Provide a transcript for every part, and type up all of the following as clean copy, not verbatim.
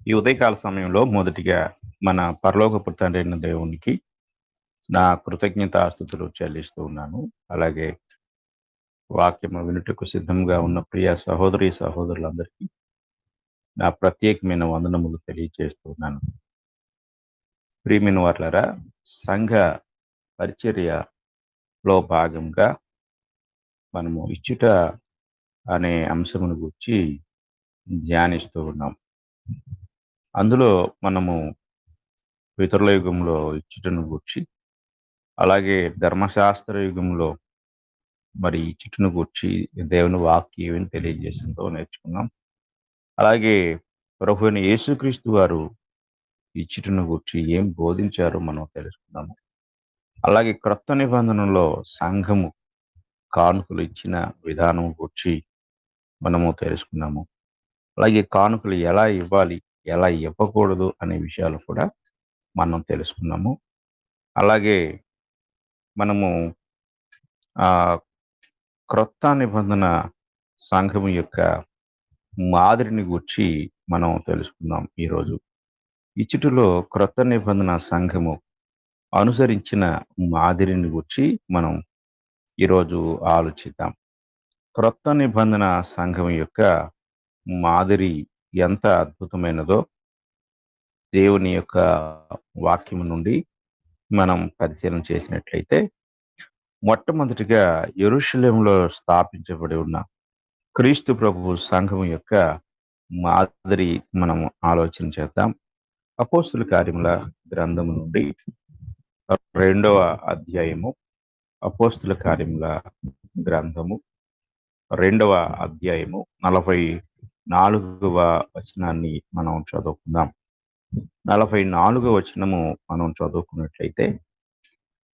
ఈ ఉదయకాల సమయంలో మొదటిగా మన పరలోకపు తండ్రైన దేవునికి నా కృతజ్ఞతాస్తుతులు చెల్లిస్తూ ఉన్నాను. అలాగే వాక్యము వినుటకు సిద్ధంగా ఉన్న ప్రియ సహోదరి సహోదరులందరికీ నా ప్రత్యేకమైన వందనములు తెలియజేస్తూ ఉన్నాను. ప్రియమైన వార్లారా, సంఘ పరిచర్యలో భాగంగా మనము ఇచ్చుట అనే అంశమును గురించి ధ్యానిస్తూ ఉన్నాం. అందులో మనము పితరుల యుగంలో ఇచ్చుటను గూర్చి, అలాగే ధర్మశాస్త్ర యుగంలో మరి ఇచ్చుటను గూర్చి దేవుని వాక్యం ఏమని తెలియజేసిందో నేర్చుకున్నాం. అలాగే ప్రభువైన యేసుక్రీస్తు వారు ఇచ్చుటను గూర్చి ఏం బోధించారో మనం తెలుసుకున్నాము. అలాగే క్రొత్త నిబంధనలో సంఘము కానుకలు ఇచ్చిన విధానం గూర్చి మనము తెలుసుకున్నాము. అలాగే కానుకలు ఎలా ఇవ్వాలి, ఎలా ఇవ్వకూడదు అనే విషయాలు కూడా మనం తెలుసుకున్నాము. అలాగే మనము ఆ క్రొత్త నిబంధన సంఘము యొక్క మాదిరిని గూర్చి మనం తెలుసుకుందాం ఈరోజు. ఇచ్చుటలో క్రొత్త నిబంధన సంఘము అనుసరించిన మాదిరిని గూర్చి మనం ఈరోజు ఆలోచిద్దాం. క్రొత్త నిబంధన సంఘం యొక్క మాదిరి ఎంత అద్భుతమైనదో దేవుని యొక్క వాక్యము నుండి మనం పరిశీలన చేసినట్లయితే, మొట్టమొదటిగా యెరూషలేములో స్థాపించబడి ఉన్న క్రీస్తు ప్రభువు సంఘం యొక్క మాదిరి మనం ఆలోచన చేద్దాం. అపోస్తుల కార్యముల గ్రంథము నుండి 2వ అధ్యాయము, అపోస్తుల కార్యముల గ్రంథము 2వ అధ్యాయము 44వ వచనాన్ని మనం చదువుకుందాం. 44వ వచనము మనం చదువుకున్నట్లయితే,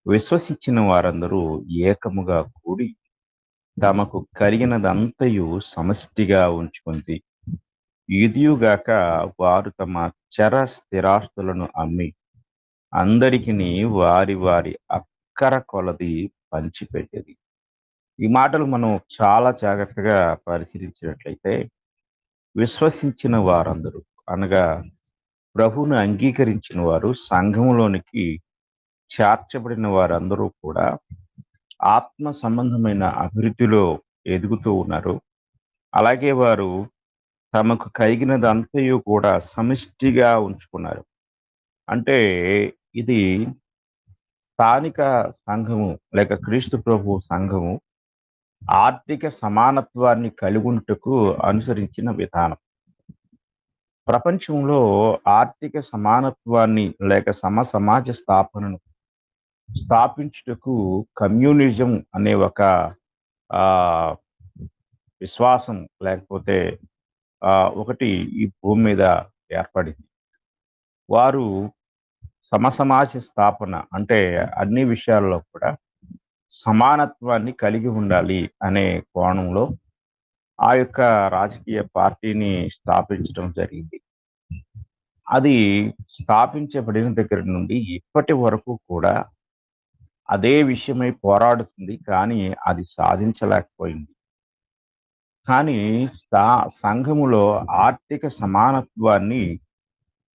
విశ్వసించిన వారందరూ ఏకముగా కూడి తమకు కలిగినదంతయు సమష్టిగా ఉంచుకుంది. ఇదియుగాక వారు తమ చర స్థిరాస్తులను అమ్మి అందరికిని వారి వారి అక్కర కొలది పంచిపెట్టేది. ఈ మాటలు మనం చాలా జాగ్రత్తగా పరిశీలించినట్లయితే, విశ్వసించిన వారందరూ అనగా ప్రభువును అంగీకరించిన వారు, సంఘములోనికి చేర్చబడిన వారందరూ కూడా ఆత్మ సంబంధమైన అభివృద్ధిలో ఎదుగుతూ ఉన్నారు. అలాగే వారు తమకు కలిగినదంతయు కూడా సమిష్టిగా ఉంచుకున్నారు. అంటే ఇది స్థానిక సంఘము లేక క్రీస్తు ప్రభు సంఘము ఆర్థిక సమానత్వాన్ని కలిగుంటకు అనుసరించిన విధానం. ప్రపంచంలో ఆర్థిక సమానత్వాన్ని లేక సమాజ స్థాపనను స్థాపించుటకు కమ్యూనిజం అనే ఒక ఆ విశ్వాసం లేకపోతే ఒకటి ఈ భూమి మీద ఏర్పడింది. వారు సమాజ స్థాపన అంటే అన్ని విషయాల్లో కూడా సమానత్వాన్ని కలిగి ఉండాలి అనే కోణంలో ఆ యొక్క రాజకీయ పార్టీని స్థాపించడం జరిగింది. అది స్థాపించబడిన దగ్గర నుండి ఇప్పటి వరకు కూడా అదే విషయమై పోరాడుతుంది, కానీ అది సాధించలేకపోయింది. కానీ సంఘములో ఆర్థిక సమానత్వాన్ని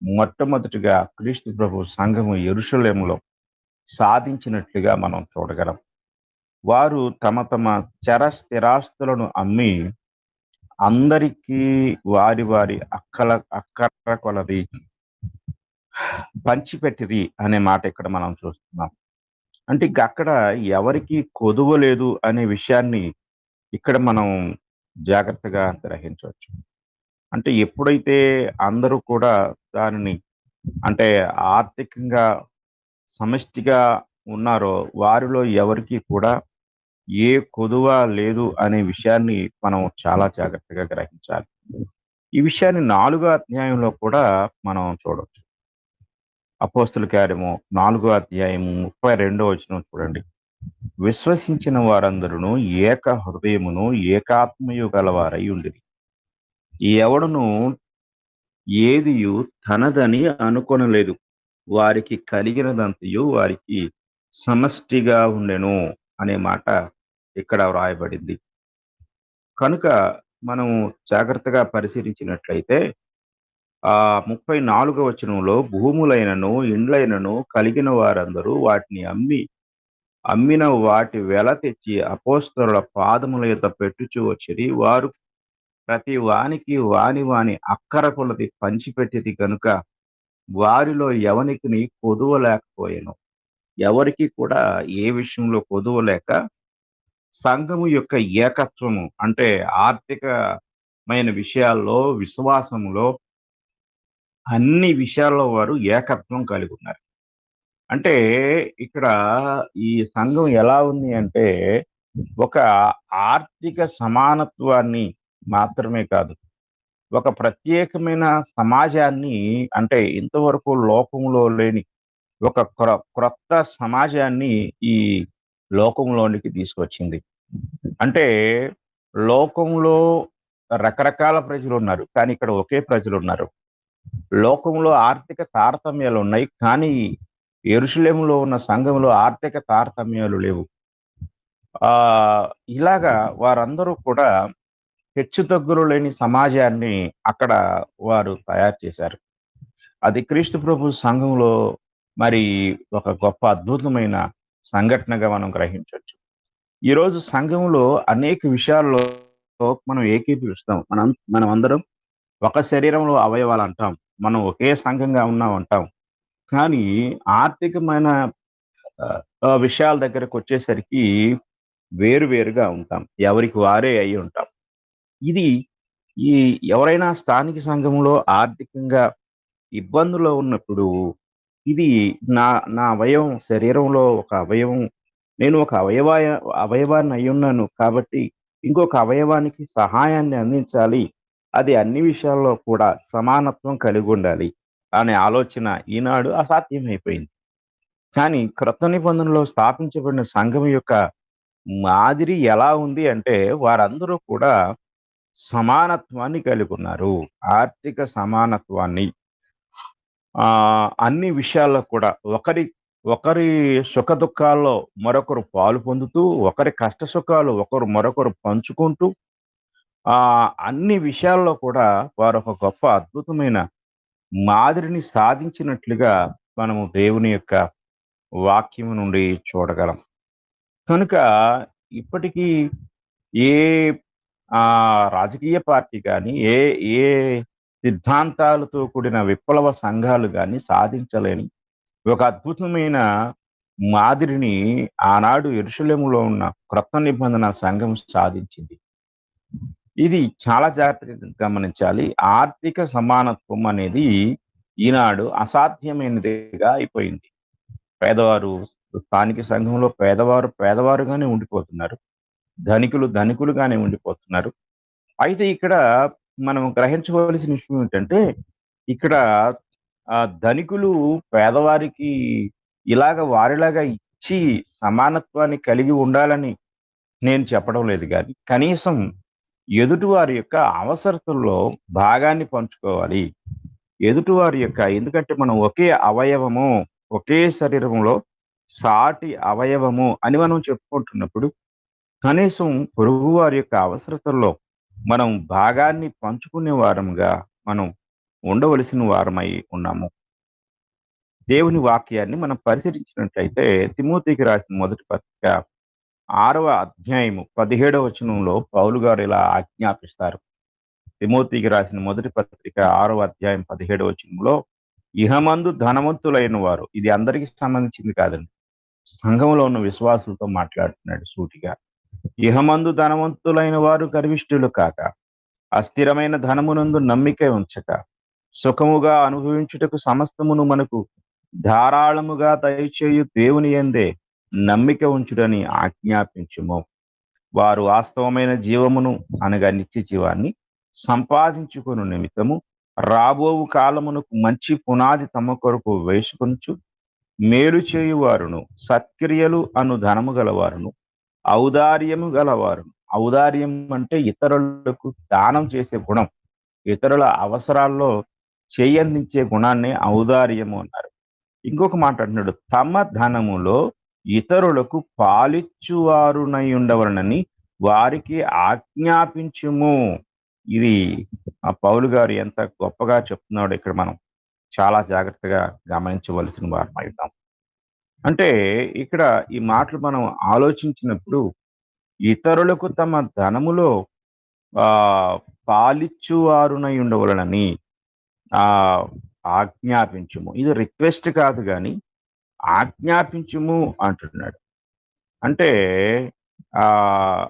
మొట్టమొదటిగా క్రీస్తు ప్రభు సంఘము యెరూషలేములో సాధించినట్లుగా మనం చూడగలం. వారు తమ తమ చర స్థిరాస్తులను అమ్మి అందరికీ వారి వారి అక్కర కొలది పంచిపెట్టిరి అనే మాట ఇక్కడ మనం చూస్తున్నాం. అంటే అక్కడ ఎవరికి కొదువ లేదు అనే విషయాన్ని ఇక్కడ మనం జాగ్రత్తగా గ్రహించవచ్చు. అంటే ఎప్పుడైతే అందరూ కూడా దానిని అంటే ఆర్థికంగా సమిష్టిగా ఉన్నారో వారిలో ఎవరికి కూడా ఏ కొదువ లేదు అనే విషయాన్ని మనం చాలా జాగ్రత్తగా గ్రహించాలి. ఈ విషయాన్ని 4వ అధ్యాయంలో కూడా మనం చూడవచ్చు. అపోస్తుల కార్యము 4వ అధ్యాయము 32వ వచనం చూడండి. విశ్వసించిన వారందరూ ఏక హృదయమును ఏకాత్మయు గలవారై ఉండిరి. ఎవడును ఏదియు తనదని అనుకొనలేదు, వారికి కలిగినదంతయు వారికి సమష్టిగా ఉండెను అనే మాట ఇక్కడ వ్రాయబడింది. కనుక మనం జాగ్రత్తగా పరిశీలించినట్లయితే 34వ వచనంలో భూములైనను, ఇండ్లైనను కలిగిన వారందరూ వాటిని అమ్మిన వాటి వెల తెచ్చి అపోస్తలుల పాదముల యొద్ద పెట్టుచూ వచ్చిరి. వారు ప్రతి వానికి వాని అక్కర కొలది పంచిపెట్టిరి గనుక వారిలో ఎవనికిని కొదువ లేకపోయెను. ఎవరికి కూడా ఏ విషయంలో కొదువ లేక సంఘము యొక్క ఏకత్వము అంటే ఆర్థికమైన విషయాల్లో, విశ్వాసములో అన్ని విషయాల్లో వారు ఏకత్వం కలిగి ఉన్నారు. అంటే ఇక్కడ ఈ సంఘం ఎలా ఉంది అంటే ఒక ఆర్థిక సమానత్వాన్ని మాత్రమే కాదు, ఒక ప్రత్యేకమైన సమాజాన్ని, అంటే ఇంతవరకు లోకంలో లేని ఒక క్రొత్త సమాజాన్ని ఈ లోకంలోనికి తీసుకొచ్చింది. అంటే లోకంలో రకరకాల ప్రజలున్నారు. కానీ ఇక్కడ ఒకే ప్రజలున్నారు. లోకంలో ఆర్థిక తారతమ్యాలున్నాయి. కానీ యెరూషలేములో ఉన్న సంఘంలో ఆర్థిక తారతమ్యాలు లేవు. ఇలాగా వారందరూ కూడా హెచ్చుతగ్గులు లేని సమాజాన్ని అక్కడ వారు తయారు చేశారు. అది క్రీస్తు ప్రభు సంఘంలో మరి ఒక గొప్ప అద్భుతమైన సంఘటనగా మనం గ్రహించొచ్చు. ఈరోజు సంఘంలో అనేక విషయాల్లో మనం ఏకీభవిస్తాం. మనమందరం ఒక శరీరంలో అవయవాలు అంటాం. మనం ఒకే సంఘంగా ఉన్నాం అంటాం. కానీ ఆర్థికమైన విషయాల దగ్గరకొచ్చేసరికి వేరుగా ఉంటాం. ఎవరికి వారే అయ్యి ఉంటాం. ఇది ఈ ఎవరైనా స్థానిక సంఘంలో ఆర్థికంగా ఇబ్బందుల్లో ఉన్నప్పుడు ఇది నా నా అవయవం, శరీరంలో ఒక అవయవం, నేను ఒక అవయవాన్ని అయ్యున్నాను కాబట్టి ఇంకొక అవయవానికి సహాయాన్ని అందించాలి. అది అన్ని విషయాల్లో కూడా సమానత్వం కలిగుండాలి అనే ఆలోచన ఈనాడు అసాధ్యమైపోయింది. కానీ క్రొత్త నిబంధనలో స్థాపించబడిన సంఘం యొక్క మాదిరి ఎలా ఉంది అంటే వారందరూ కూడా సమానత్వాన్ని కలిగున్నారు. ఆర్థిక సమానత్వాన్ని. అన్ని విషయాల్లో కూడా ఒకరి సుఖదుఖాల్లో మరొకరు పాలు పొందుతూ, ఒకరి కష్ట సుఖాలు మరొకరు పంచుకుంటూ, అన్ని విషయాల్లో కూడా వారు ఒక గొప్ప అద్భుతమైన మాదిరిని సాధించినట్లుగా మనము దేవుని యొక్క వాక్యము నుండి చూడగలం. కనుక ఇప్పటికీ ఏ రాజకీయ పార్టీ గాని, ఏ ఏ సిద్ధాంతాలతో కూడిన విప్లవ సంఘాలు గాని సాధించలేని ఒక అద్భుతమైన మాదిరిని ఆనాడు యెరూషలేములో ఉన్న క్రొత్త నిబంధన సంఘం సాధించింది. ఇది చాలా జాగ్రత్తగా గమనించాలి. ఆర్థిక సమానత్వం అనేది ఈనాడు అసాధ్యమైనదిగా అయిపోయింది. పేదవారు స్థానిక సంఘంలో పేదవారుగానే ఉండిపోతున్నారు. ధనికులు ధనికులుగానే ఉండిపోతున్నారు. అయితే ఇక్కడ మనం గ్రహించవలసిన విషయం ఏంటంటే, ఇక్కడ ధనికులు పేదవారికి వారిలాగా ఇచ్చి సమానత్వాన్ని కలిగి ఉండాలని నేను చెప్పడం లేదు గాని, కనీసం ఎదుటివారి యొక్క అవసరతల్లో భాగాన్ని పంచుకోవాలి. ఎదుటివారి యొక్క, ఎందుకంటే మనం ఒకే అవయవము, ఒకే శరీరంలో సాటి అవయవము అని మనం చెప్పుకుంటున్నప్పుడు కనీసం పొరుగువారి యొక్క అవసరతల్లో మనం భాగాన్ని పంచుకునే వారముగా మనం ఉండవలసిన వారమై ఉన్నాము. దేవుని వాక్యాన్ని మనం పరిశీలించినట్లయితే తిమోతికి రాసిన మొదటి పత్రిక 6వ అధ్యాయము 17వ వచనంలో పౌలు గారు ఇలా ఆజ్ఞాపిస్తారు. తిమోతికి రాసిన మొదటి పత్రిక 6వ అధ్యాయం 17వ వచనంలో, ఇహమందు ధనవంతులైన వారు, ఇది అందరికీ సంబంధించింది కాదండి, సంఘంలో ఉన్న విశ్వాసులతో మాట్లాడుతున్నాడు సూటిగా. ఇహమందు ధనవంతులైన వారు గర్విష్ఠులు కాక, అస్థిరమైన ధనమునందు నమ్మిక ఉంచక, సుఖముగా అనుభవించుటకు సమస్తమును మనకు ధారాళముగా దయచేయు దేవుని యందే నమ్మిక ఉంచుడని ఆజ్ఞాపించుము. వారు వాస్తవమైన జీవమును అనగా నిత్య జీవాన్ని సంపాదించుకుని నిమిత్తము రాబోవు కాలమునకు మంచి పునాది తమ కొరకు వేసుకొనుచు మేలు చేయువారును, సత్క్రియలు అను ధనము గలవారును, ఔదార్యము గలవారును. ఔదార్యం అంటే ఇతరులకు దానం చేసే గుణం, ఇతరుల అవసరాల్లో చేయందించే గుణాన్ని ఔదార్యము అన్నారు. ఇంకొక మాట అంటున్నాడు, తమ ధనములో ఇతరులకు పాలిచ్చువారునై ఉండవలనని వారికి ఆజ్ఞాపించుము. ఇది ఆ పౌలు గారు ఎంత గొప్పగా చెప్తున్నాడో ఇక్కడ మనం చాలా జాగ్రత్తగా గమనించవలసిన వారమవుతాం. అంటే ఇక్కడ ఈ మాటలు మనం ఆలోచించినప్పుడు ఇతరులకు తమ ధనములో ఆహ్, పాలిచ్చువారునై ఉండవలెనని ఆహ్, ఆజ్ఞాపించుము. ఇది రిక్వెస్ట్ కాదు గానీ, ఆజ్ఞాపించుము అంటున్నాడు. అంటే ఆహ్,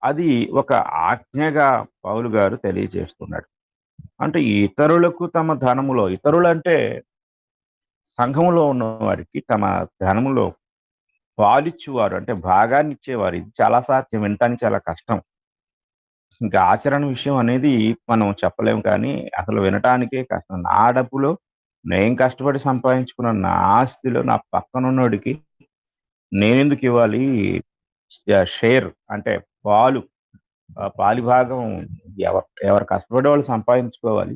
అది ఒక ఆజ్ఞగా పౌలు గారు తెలియజేస్తున్నాడు. అంటే ఇతరులకు తమ ధనములో ఇతరులంటే సంఘములో ఉన్నవారికి తమ ధనములో పాలిచ్చువారు అంటే భాగాన్నిచ్చేవారు. ఇది చాలా సాధ్యం. వినటానికి చాలా కష్టం. ఇంకా ఆచరణ విషయం అనేది మనం చెప్పలేం కానీ, అసలు వినటానికే కష్టం. నా డబ్బులో నేను కష్టపడి సంపాదించుకున్న నా ఆస్తిలో నా పక్కనున్నోడికి నేనెందుకివ్వాలి షేర్ అంటే పాలు పాలిభాగం ఎవరు కష్టపడి వాళ్ళు సంపాదించుకోవాలి.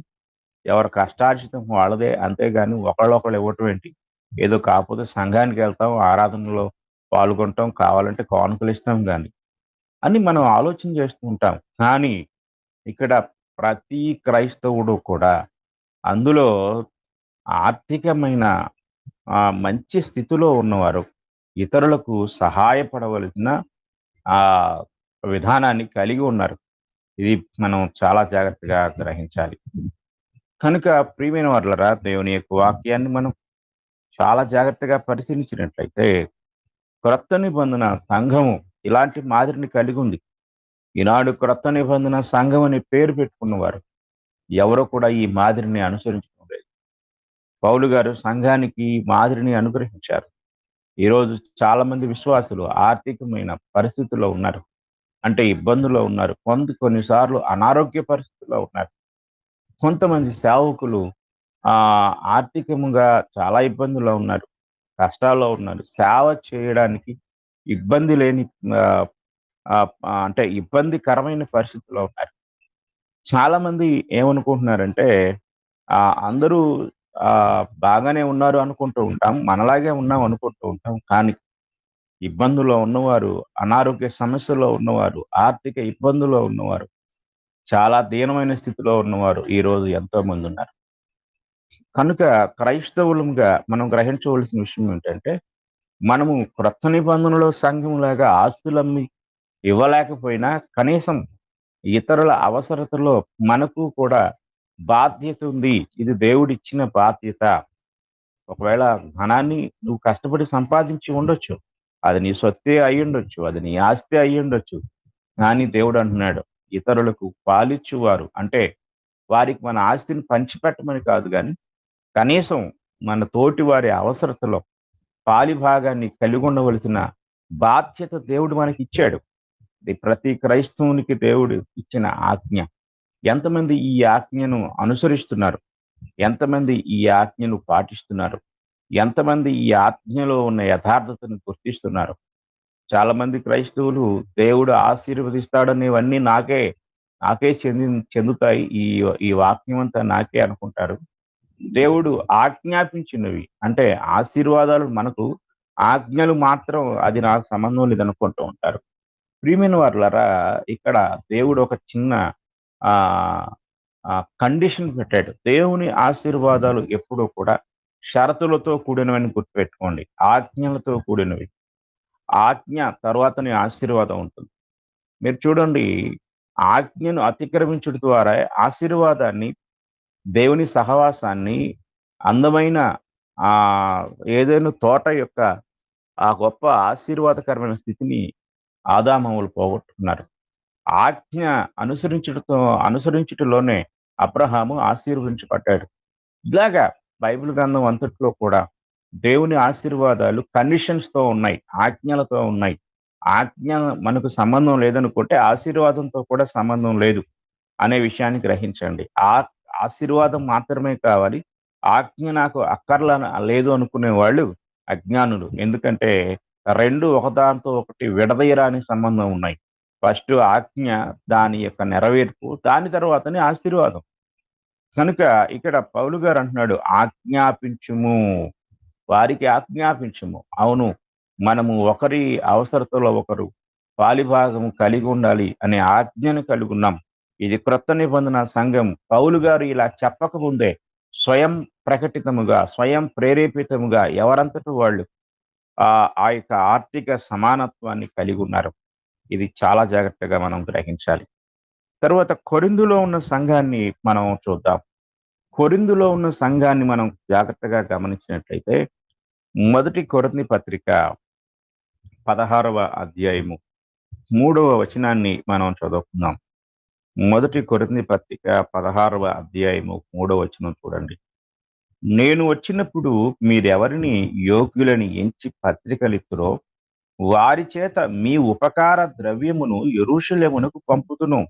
ఎవరి కష్టార్జితం వాళ్ళదే. అంతేగాని ఒకళ్ళొకళ్ళు ఇవ్వటం ఏంటి? ఏదో కాకపోతే సంఘానికెళ్తాం, ఆరాధనలో పాల్గొంటాం, కావాలంటే కానుకలిస్తాం గాని, అని మనం ఆలోచన చేస్తూ ఉంటాం. కానీ ఇక్కడ ప్రతి క్రైస్తవుడు కూడా అందులో ఆర్థికమైన మంచి స్థితిలో ఉన్నవారు ఇతరులకు సహాయపడవలసిన ఆహ్, విధానాన్ని కలిగి ఉన్నారు. ఇది మనం చాలా జాగ్రత్తగా గ్రహించాలి. కనుక ప్రియమైన వారలారా, దేవుని యొక్క వాక్యాన్ని మనం చాలా జాగ్రత్తగా పరిశీలించినట్లయితే, క్రొత్త నిబంధన సంఘము ఇలాంటి మాదిరిని కలిగి ఉంది. ఈనాడు క్రొత్త నిబంధన సంఘం అని పేరు పెట్టుకున్నవారు ఎవరు కూడా ఈ మాదిరిని అనుసరించడం లేదు. పౌలు గారు సంఘానికి మాదిరిని అనుగ్రహించారు. ఈరోజు చాలా మంది విశ్వాసులు ఆర్థికమైన పరిస్థితుల్లో ఉన్నారు. అంటే ఇబ్బందుల్లో ఉన్నారు. కొన్నిసార్లు అనారోగ్య పరిస్థితుల్లో ఉన్నారు. కొంతమంది సేవకులు ఆర్థికంగా చాలా ఇబ్బందుల్లో ఉన్నారు. కష్టాల్లో ఉన్నారు. సేవ చేయడానికి ఇబ్బంది లేని ఆహ్, ఆహ్, అంటే ఇబ్బందికరమైన పరిస్థితుల్లో ఉన్నారు. చాలామంది ఏమనుకుంటున్నారంటే అందరూ బాగానే ఉన్నారు అనుకుంటూ ఉంటాం. మనలాగే ఉన్నాం అనుకుంటూ ఉంటాం. కానీ ఇబ్బందుల్లో ఉన్నవారు, అనారోగ్య సమస్యల్లో ఉన్నవారు, ఆర్థిక ఇబ్బందుల్లో ఉన్నవారు, చాలా దీనమైన స్థితిలో ఉన్నవారు ఈరోజు ఎంతోమందున్నారు. కనుక క్రైస్తవులుగా మనం గ్రహించవలసిన విషయం ఏంటంటే, మనము క్రొత్త నిబంధనలో సంఘంలాగా ఆస్తులమ్మి ఇవ్వలేకపోయినా, కనీసం ఇతరుల అవసరతలో మనకు కూడా బాధ్యత ఉంది. ఇది దేవుడిచ్చిన బాధ్యత. ఒకవేళ ధనాన్ని నువ్వు కష్టపడి సంపాదించి ఉండొచ్చు. అది నీ సొత్తే అయ్యుండొచ్చు. అది నీ ఆస్తే అయ్యుండొచ్చు. కానీ దేవుడు అంటున్నాడు, ఇతరులకు పాలిచ్చువారు అంటే వారికి మన ఆస్తిని పంచిపెట్టమని కాదు గానీ, కనీసం మన తోటి వారి అవసరతలో పాలిభాగాన్ని కలిగుండవలసిన బాధ్యత దేవుడు మనకిచ్చాడు. ఇది ప్రతి క్రైస్తవునికి దేవుడు ఇచ్చిన ఆజ్ఞ. ఎంతమంది ఈ ఆజ్ఞను అనుసరిస్తున్నారు? ఎంతమంది ఈ ఆజ్ఞను పాటిస్తున్నారు? ఎంతమంది ఈ ఆజ్ఞలో ఉన్న యథార్థతను గుర్తిస్తున్నారు? చాలామంది క్రైస్తవులు దేవుడు ఆశీర్వదిస్తాడనేవన్నీ నాకే చెందుతాయి. ఈ ఈ వాక్యం అంతా నాకే అనుకుంటారు. దేవుడు ఆజ్ఞాపించినవి అంటే ఆశీర్వాదాలు మనకు ఆజ్ఞలు మాత్రం అది నాకు సంబంధం లేదనుకుంటూ ఉంటారు. ప్రియమైన వారలారా, ఇక్కడ దేవుడు ఒక చిన్న ఆహ్, కండిషన్ పెట్టాడు. దేవుని ఆశీర్వాదాలు ఎప్పుడూ కూడా షరతులతో కూడినవని గుర్తుపెట్టుకోండి. ఆజ్ఞలతో కూడినవి. ఆజ్ఞ తర్వాతనే ఆశీర్వాదం ఉంటుంది. మీరు చూడండి, ఆజ్ఞను అతిక్రమించుట ద్వారా ఆశీర్వాదాన్ని, దేవుని సహవాసాన్ని, అందమైన ఆహ్, ఏదెను తోట యొక్క ఆ గొప్ప ఆశీర్వాదకరమైన స్థితిని ఆదామవులు పోగొట్టుకున్నారు. ఆజ్ఞ అనుసరించుటలోనే అబ్రహాము ఆశీర్వదించబడ్డాడు. ఇలాగా బైబిల్ గ్రంథం అంతట్లో కూడా దేవుని ఆశీర్వాదాలు కండిషన్స్‌తో ఉన్నాయి. ఆజ్ఞలతో ఉన్నాయి. ఆజ్ఞ మనకు సంబంధం లేదనుకుంటే ఆశీర్వాదంతో కూడా సంబంధం లేదు అనే విషయాన్ని గ్రహించండి. ఆశీర్వాదం మాత్రమే కావాలి. ఆజ్ఞ నాకు లేదు అనుకునే వాళ్ళు అజ్ఞానులు. ఎందుకంటే 2 ఒకదానితో ఒకటి విడదీయరాని సంబంధం ఉన్నాయి. ఫస్ట్ ఆజ్ఞ, దాని యొక్క నెరవేర్పు, దాని తర్వాతనే ఆశీర్వాదం. కనుక ఇక్కడ పౌలు గారు అంటున్నాడు, ఆజ్ఞాపించుము. వారికి ఆజ్ఞాపించుము. అవును, మనము ఒకరి అవసరతలో ఒకరు పాలిభాగము కలిగి ఉండాలి అనే ఆజ్ఞను కలిగున్నాం. ఇది క్రొత్త నిబంధన సంఘం. పౌలు గారు ఇలా చెప్పకముందే స్వయం ప్రకటితముగా, స్వయం ప్రేరేపితముగా ఎవరంతట వాళ్ళు ఆ యొక్క ఆర్థిక సమానత్వాన్ని కలిగి ఉన్నారు. ఇది చాలా జాగ్రత్తగా మనం గ్రహించాలి. తరువాత కొరింథులో ఉన్న సంఘాన్ని మనం చూద్దాం. కొరింథులో ఉన్న సంఘాన్ని మనం జాగ్రత్తగా గమనించినట్లయితే, మొదటి కొరింథీ పత్రిక 16వ అధ్యాయము 3వ వచనాన్ని మనం చదువుకుందాం. మొదటి కొరింథీ పత్రిక 16వ అధ్యాయము 3వ వచనం చూడండి. నేను వచ్చినప్పుడు మీరెవరిని యోగ్యులని ఎంచి పత్రికలిత్తురో వారి చేత మీ ఉపకార ద్రవ్యమును యెరూషలేమునకు పంపుదును.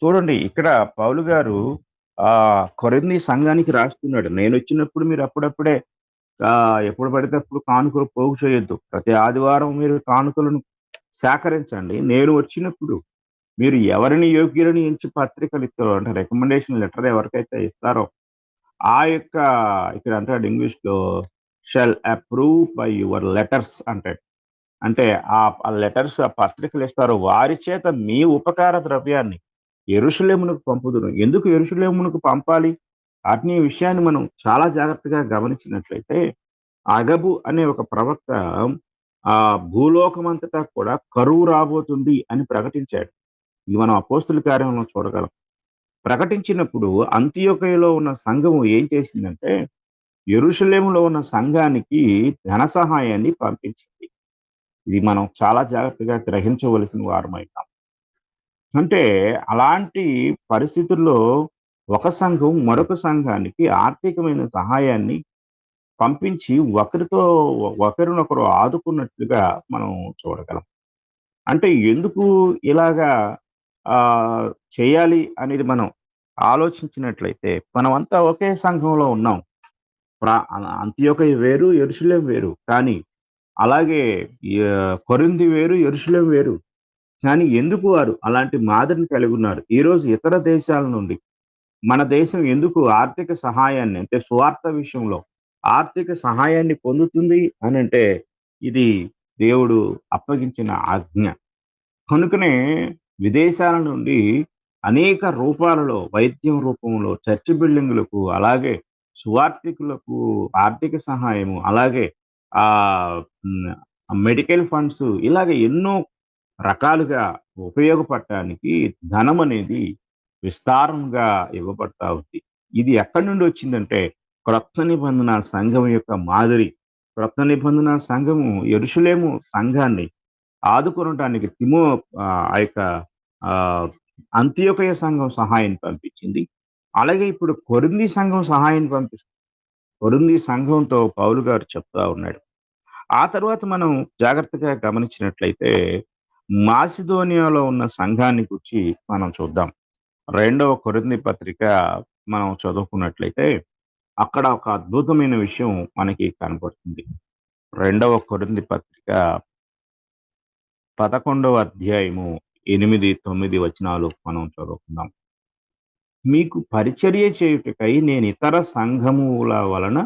చూడండి ఇక్కడ పౌలు గారు కొరింథీ సంఘానికి రాస్తున్నాడు. నేనొచ్చినప్పుడు మీరు అప్పుడప్పుడే ఎప్పుడు పడితే అప్పుడు కానుకలు పోగు చేయొద్దు. ప్రతి ఆదివారం మీరు కానుకలను సేకరించండి. నేను వచ్చినప్పుడు మీరు ఎవరిని యోగ్యులని ఎంచి పత్రికలు ఇస్తారో అంటే రికమెండేషన్ లెటర్ ఎవరికైతే ఇస్తారో ఆ యొక్క ఇక్కడ అంటాడు ఇంగ్లీష్‌లో shall approve by your letters అంటాడు. అంటే ఆ లెటర్స్ ఆ పత్రికలు ఇస్తారు. వారి చేత మీ ఉపకార ద్రవ్యాన్ని యెరూషలేమునకు పంపుదును. ఎందుకు యెరూషలేమునకు పంపాలి? ఆత్మీయ విషయాన్ని మనం చాలా జాగ్రత్తగా గమనించినట్లయితే, అగబు అనే ఒక ప్రవక్త భూలోకమంతటా కూడా కరువు రాబోతుంది అని ప్రకటించాడు. ఇది మనం అపోస్తుల కార్యంలో చూడగలం. ప్రకటించినప్పుడు అంతియొకయలో ఉన్న సంఘము ఏం చేసిందంటే, యెరూషలేములో ఉన్న సంఘానికి ధన సహాయాన్ని పంపించింది. ఇది మనం చాలా జాగ్రత్తగా గ్రహించవలసిన వారమైనాం. అంటే అలాంటి పరిస్థితుల్లో ఒక సంఘం మరొక సంఘానికి ఆర్థికమైన సహాయాన్ని పంపించి ఒకరినొకరు ఆదుకున్నట్లుగా మనం చూడగలం. అంటే ఎందుకు ఇలాగా చేయాలి అనేది మనం ఆలోచించినట్లయితే మనమంతా ఒకే సంఘంలో ఉన్నాం. అంతియొకయ వేరు, యెరూషలేము వేరు. కానీ అలాగే కొరింథీ వేరు, యెరూషలేము వేరు. కానీ ఎందుకు వారు అలాంటి మాదిరిని కలిగున్నారు? ఈరోజు ఇతర దేశాల నుండి మన దేశం ఎందుకు ఆర్థిక సహాయాన్ని అంటే సువార్త విషయంలో ఆర్థిక సహాయాన్ని పొందుతుంది అనంటే ఇది దేవుడు అప్పగించిన ఆజ్ఞ. కనుకనే విదేశాల నుండి అనేక రూపాలలో వైద్యం రూపంలో చర్చి బిల్డింగులకు అలాగే సువార్థికులకు ఆర్థిక సహాయము అలాగే ఆహ్, హ్మ్. మెడికల్ ఫండ్స్ ఇలాగ ఎన్నో రకాలుగా ఉపయోగపడటానికి ధనం అనేది విస్తారంగా ఇవ్వబడతా ఉంది. ఇది ఎక్కడి నుండి వచ్చిందంటే క్రొత్త నిబంధన సంఘం యొక్క మాదిరి. క్రొత్త నిబంధన సంఘము యెరూషలేము సంఘాన్ని ఆదుకొనటానికి ఆ యొక్క ఆహ్, అంతియొకయ సంఘం సహాయాన్ని పంపించింది. అలాగే ఇప్పుడు కొరింథీ సంఘం సహాయాన్ని పంపిస్తుంది. కొరింథీ సంఘంతో పౌలు గారు చెప్తా ఉన్నాడు. ఆ తర్వాత మనం జాగ్రత్తగా గమనించినట్లయితే మాసిదోనియాలో ఉన్న సంఘాన్ని గూర్చి మనం చూద్దాం. రెండవ కొరింథీ పత్రిక మనం చదువుకున్నట్లయితే అక్కడ ఒక అద్భుతమైన విషయం మనకి కనపడుతుంది. రెండవ కొరింథీ పత్రిక 11వ అధ్యాయము 8, 9 వచనాలు మనం చదువుకుందాం. మీకు పరిచర్య చేయుటకై నేను ఇతర సంఘముల వలన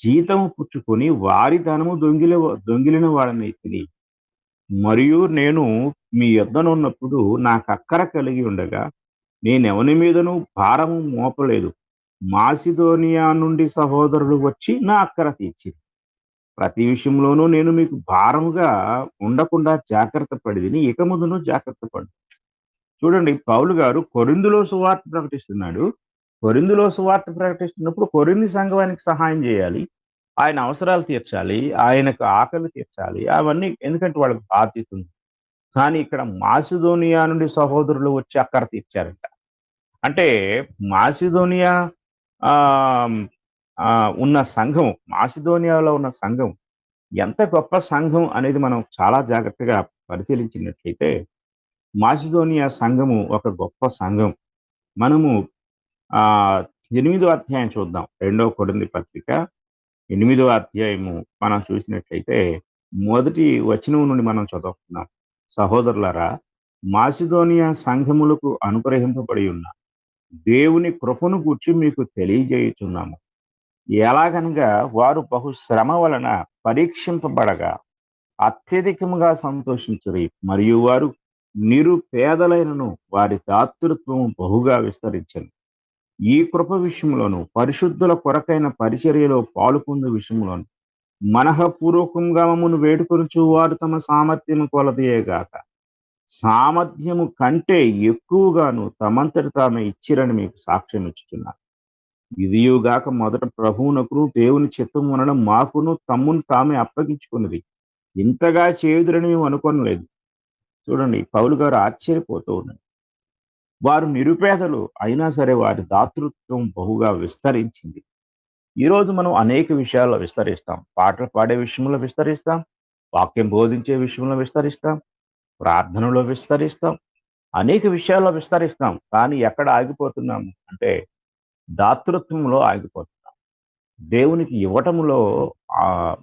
జీతము పుచ్చుకొని వారి ధనము దొంగిలిన వాడనైతిని. మరియు నేను మీ యొద్దనున్నప్పుడు నాకక్కర కలిగి ఉండగా నేనెవని మీదను భారము మోపలేదు. మాసిదోనియా నుండి సహోదరులు వచ్చి నా అక్కర తీర్చిరి. ప్రతి విషయంలోనూ నేను మీకు భారముగా ఉండకుండా జాగ్రత్త పడితిని. ఇక ముందును జాగ్రత్త పడు. చూడండి పౌలు గారు కొరింథీలో సువార్త ప్రకటిస్తున్నాడు. కొరింథీలో సువార్త ప్రకటిస్తున్నప్పుడు కొరింథీ సంఘానికి సహాయం చేయాలి. ఆయన అవసరాలు తీర్చాలి. ఆయనకు ఆకలి తీర్చాలి. అవన్నీ ఎందుకంటే వాళ్ళకి బాధ్యత ఉంది. కానీ ఇక్కడ మాసిదోనియా నుండి సహోదరులు వచ్చి అక్కర తీర్చారంట. అంటే మాసిదోనియా ఆహ్, ఉన్న సంఘం మాసిదోనియాలో ఉన్న సంఘం ఎంత గొప్ప సంఘం అనేది మనం చాలా జాగ్రత్తగా పరిశీలించినట్లయితే మాసిదోనియా సంఘము ఒక గొప్ప సంఘం. మనము ఆహ్, 8వ అధ్యాయం చూద్దాం. రెండవ కొరింథీ పత్రిక 8వ అధ్యాయము మనం చూసినట్లయితే మొదటి వచనం నుండి మనం చదువుకుందాం. సహోదరులారా, మాసిదోనియా సంఘములకు అనుగ్రహింపబడి ఉన్న దేవుని కృపను గూర్చి మీకు తెలియజేయుచున్నాము. ఎలాగనగా వారు బహు శ్రమ వలన పరీక్షింపబడగా అత్యధికముగా సంతోషించిరి. మరియు వారు నిరుపేదలైనను వారి దాతృత్వం బహుగా విస్తరించెను. ఈ కృప విషయంలోను, పరిశుద్ధుల కొరకైన పరిచర్యలో పాలుపొందు విషయంలోను, మనఃపూర్వకంగా మమ్మను వేడుకొనుచు వారు తమ సామర్థ్యము కొలదియేగాక, సామర్థ్యము కంటే ఎక్కువగాను తమంతట తామే ఇచ్చిరని మీకు సాక్ష్యం ఇచ్చుచున్నారు. ఇదియుగాక మొదట ప్రభువునకును దేవుని చిత్తము వలన మాకును తమ్మును తామే అప్పగించుకున్నది. ఇంతగా చేయుదురని మేము అనుకోనలేదు. చూడండి, పౌలు గారు ఆశ్చర్యపోతూ ఉన్నారు. వారు నిరుపేదలు అయినా సరే వారి దాతృత్వం బహుగా విస్తరించింది. ఈరోజు మనం అనేక విషయాల్లో విస్తరిస్తాం. పాటలు పాడే విషయంలో విస్తరిస్తాం. వాక్యం బోధించే విషయంలో విస్తరిస్తాం. ప్రార్థనలో విస్తరిస్తాం. అనేక విషయాల్లో విస్తరిస్తాం. కానీ ఎక్కడ ఆగిపోతున్నాము అంటే దాతృత్వంలో ఆగిపోతున్నాం. దేవునికి ఇవ్వటంలో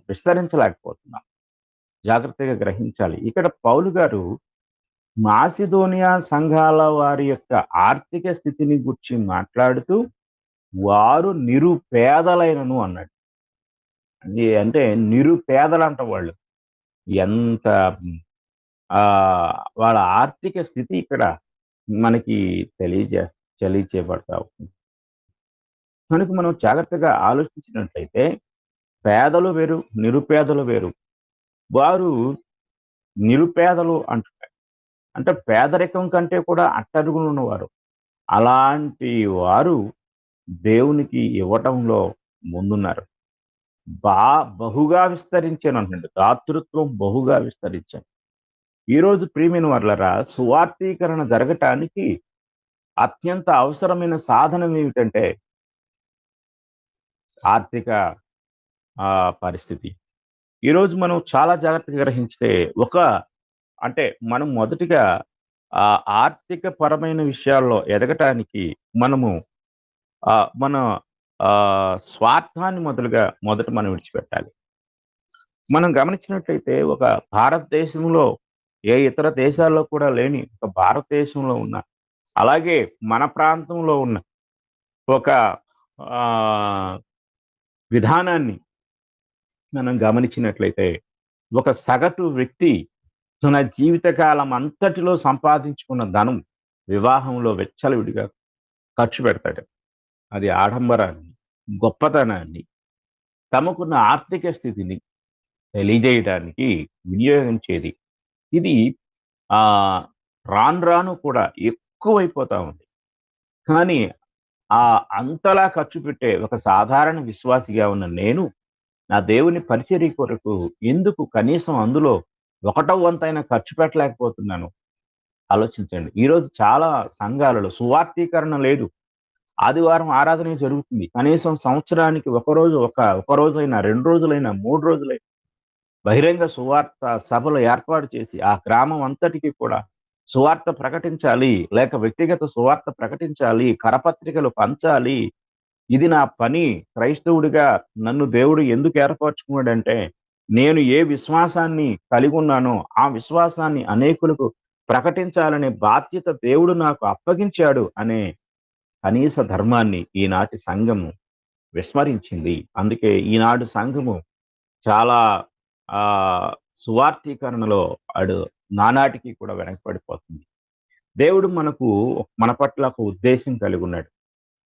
విస్తరించలేకపోతున్నాం. జాగ్రత్తగా గ్రహించాలి. ఇక్కడ పౌలు గారు మాసిదోనియా సంఘాల వారి యొక్క ఆర్థిక స్థితిని గురించి మాట్లాడుతూ వారు నిరుపేదలైనను అన్నాడు. అంటే నిరుపేదలంట వాళ్ళు. ఎంత వాళ్ళ ఆర్థిక స్థితి ఇక్కడ మనకి తెలియచేయబడతా ఉంది. కనుక మనం జాగ్రత్తగా ఆలోచించినట్లయితే పేదలు వేరు, నిరుపేదలు వేరు. వారు నిరుపేదలు అంటున్నారు. అంటే పేదరికం కంటే కూడా అట్టడుగునున్నవారు. అలాంటి వారు దేవునికి ఇవ్వటంలో ముందున్నారు. బా బహుగా విస్తరించాను అంటున్నాడు. దాతృత్వం బహుగా విస్తరించాను. ఈరోజు ప్రియమైన వారలారా, సువార్తీకరణ జరగటానికి అత్యంత అవసరమైన సాధనం ఏమిటంటే ఆర్థిక పరిస్థితి. ఈరోజు మనం చాలా జాగ్రత్తగా గ్రహించితే అంటే మనం మొదటిగా ఆర్థిక పరమైన విషయాల్లో ఎదగటానికి మనము మన స్వార్థాన్ని మొదట మనం విడిచిపెట్టాలి. మనం గమనించినట్లయితే ఒక భారతదేశంలో ఏ ఇతర దేశాల్లో కూడా లేని ఒక భారతదేశంలో ఉన్న, అలాగే మన ప్రాంతంలో ఉన్న ఒక విధానాన్ని మనం గమనించినట్లయితే ఒక సగటు వ్యక్తి తన జీవితకాలం అంతటిలో సంపాదించుకున్న ధనం వివాహంలో విచ్చలవిడిగా ఖర్చు పెడతాడు. అది ఆడంబరాన్ని, గొప్పతనాన్ని, తమకున్న ఆర్థిక స్థితిని తెలియజేయడానికి వినియోగించేది. ఇది రాను రాను కూడా ఎక్కువైపోతా ఉంది. కానీ అంతలా ఖర్చు పెట్టే ఒక సాధారణ విశ్వాసిగా ఉన్న నేను నా దేవుని పరిచర్య కొరకు ఎందుకు కనీసం అందులో 1/వ వంతైనా ఖర్చు పెట్టలేకపోతున్నాను? ఆలోచించండి. ఈరోజు చాలా సంఘాలలో సువార్తీకరణ లేదు. ఆదివారం ఆరాధన జరుగుతుంది. కనీసం సంవత్సరానికి ఒక రోజైనా, 2 రోజులైనా, 3 రోజులైనా బహిరంగ సువార్త సభలు ఏర్పాటు చేసి ఆ గ్రామం అంతటికి కూడా సువార్త ప్రకటించాలి, లేక వ్యక్తిగత సువార్త ప్రకటించాలి, కరపత్రికలు పంచాలి. ఇది నా పని. క్రైస్తవుడిగా నన్ను దేవుడు ఎందుకు ఏర్పరచుకున్నాడంటే, నేను ఏ విశ్వాసాన్ని కలిగి ఉన్నానో ఆ విశ్వాసాన్ని అనేకులకు ప్రకటించాలనే బాధ్యత దేవుడు నాకు అప్పగించాడు అనే కనీస ధర్మాన్ని ఈనాటి సంఘము విస్మరించింది. అందుకే ఈనాడు సంఘము చాలా సువార్తీకరణలో నానాటికి కూడా వెనకబడిపోతుంది. దేవుడు మన పట్ల ఒక ఉద్దేశం కలిగి ఉన్నాడు.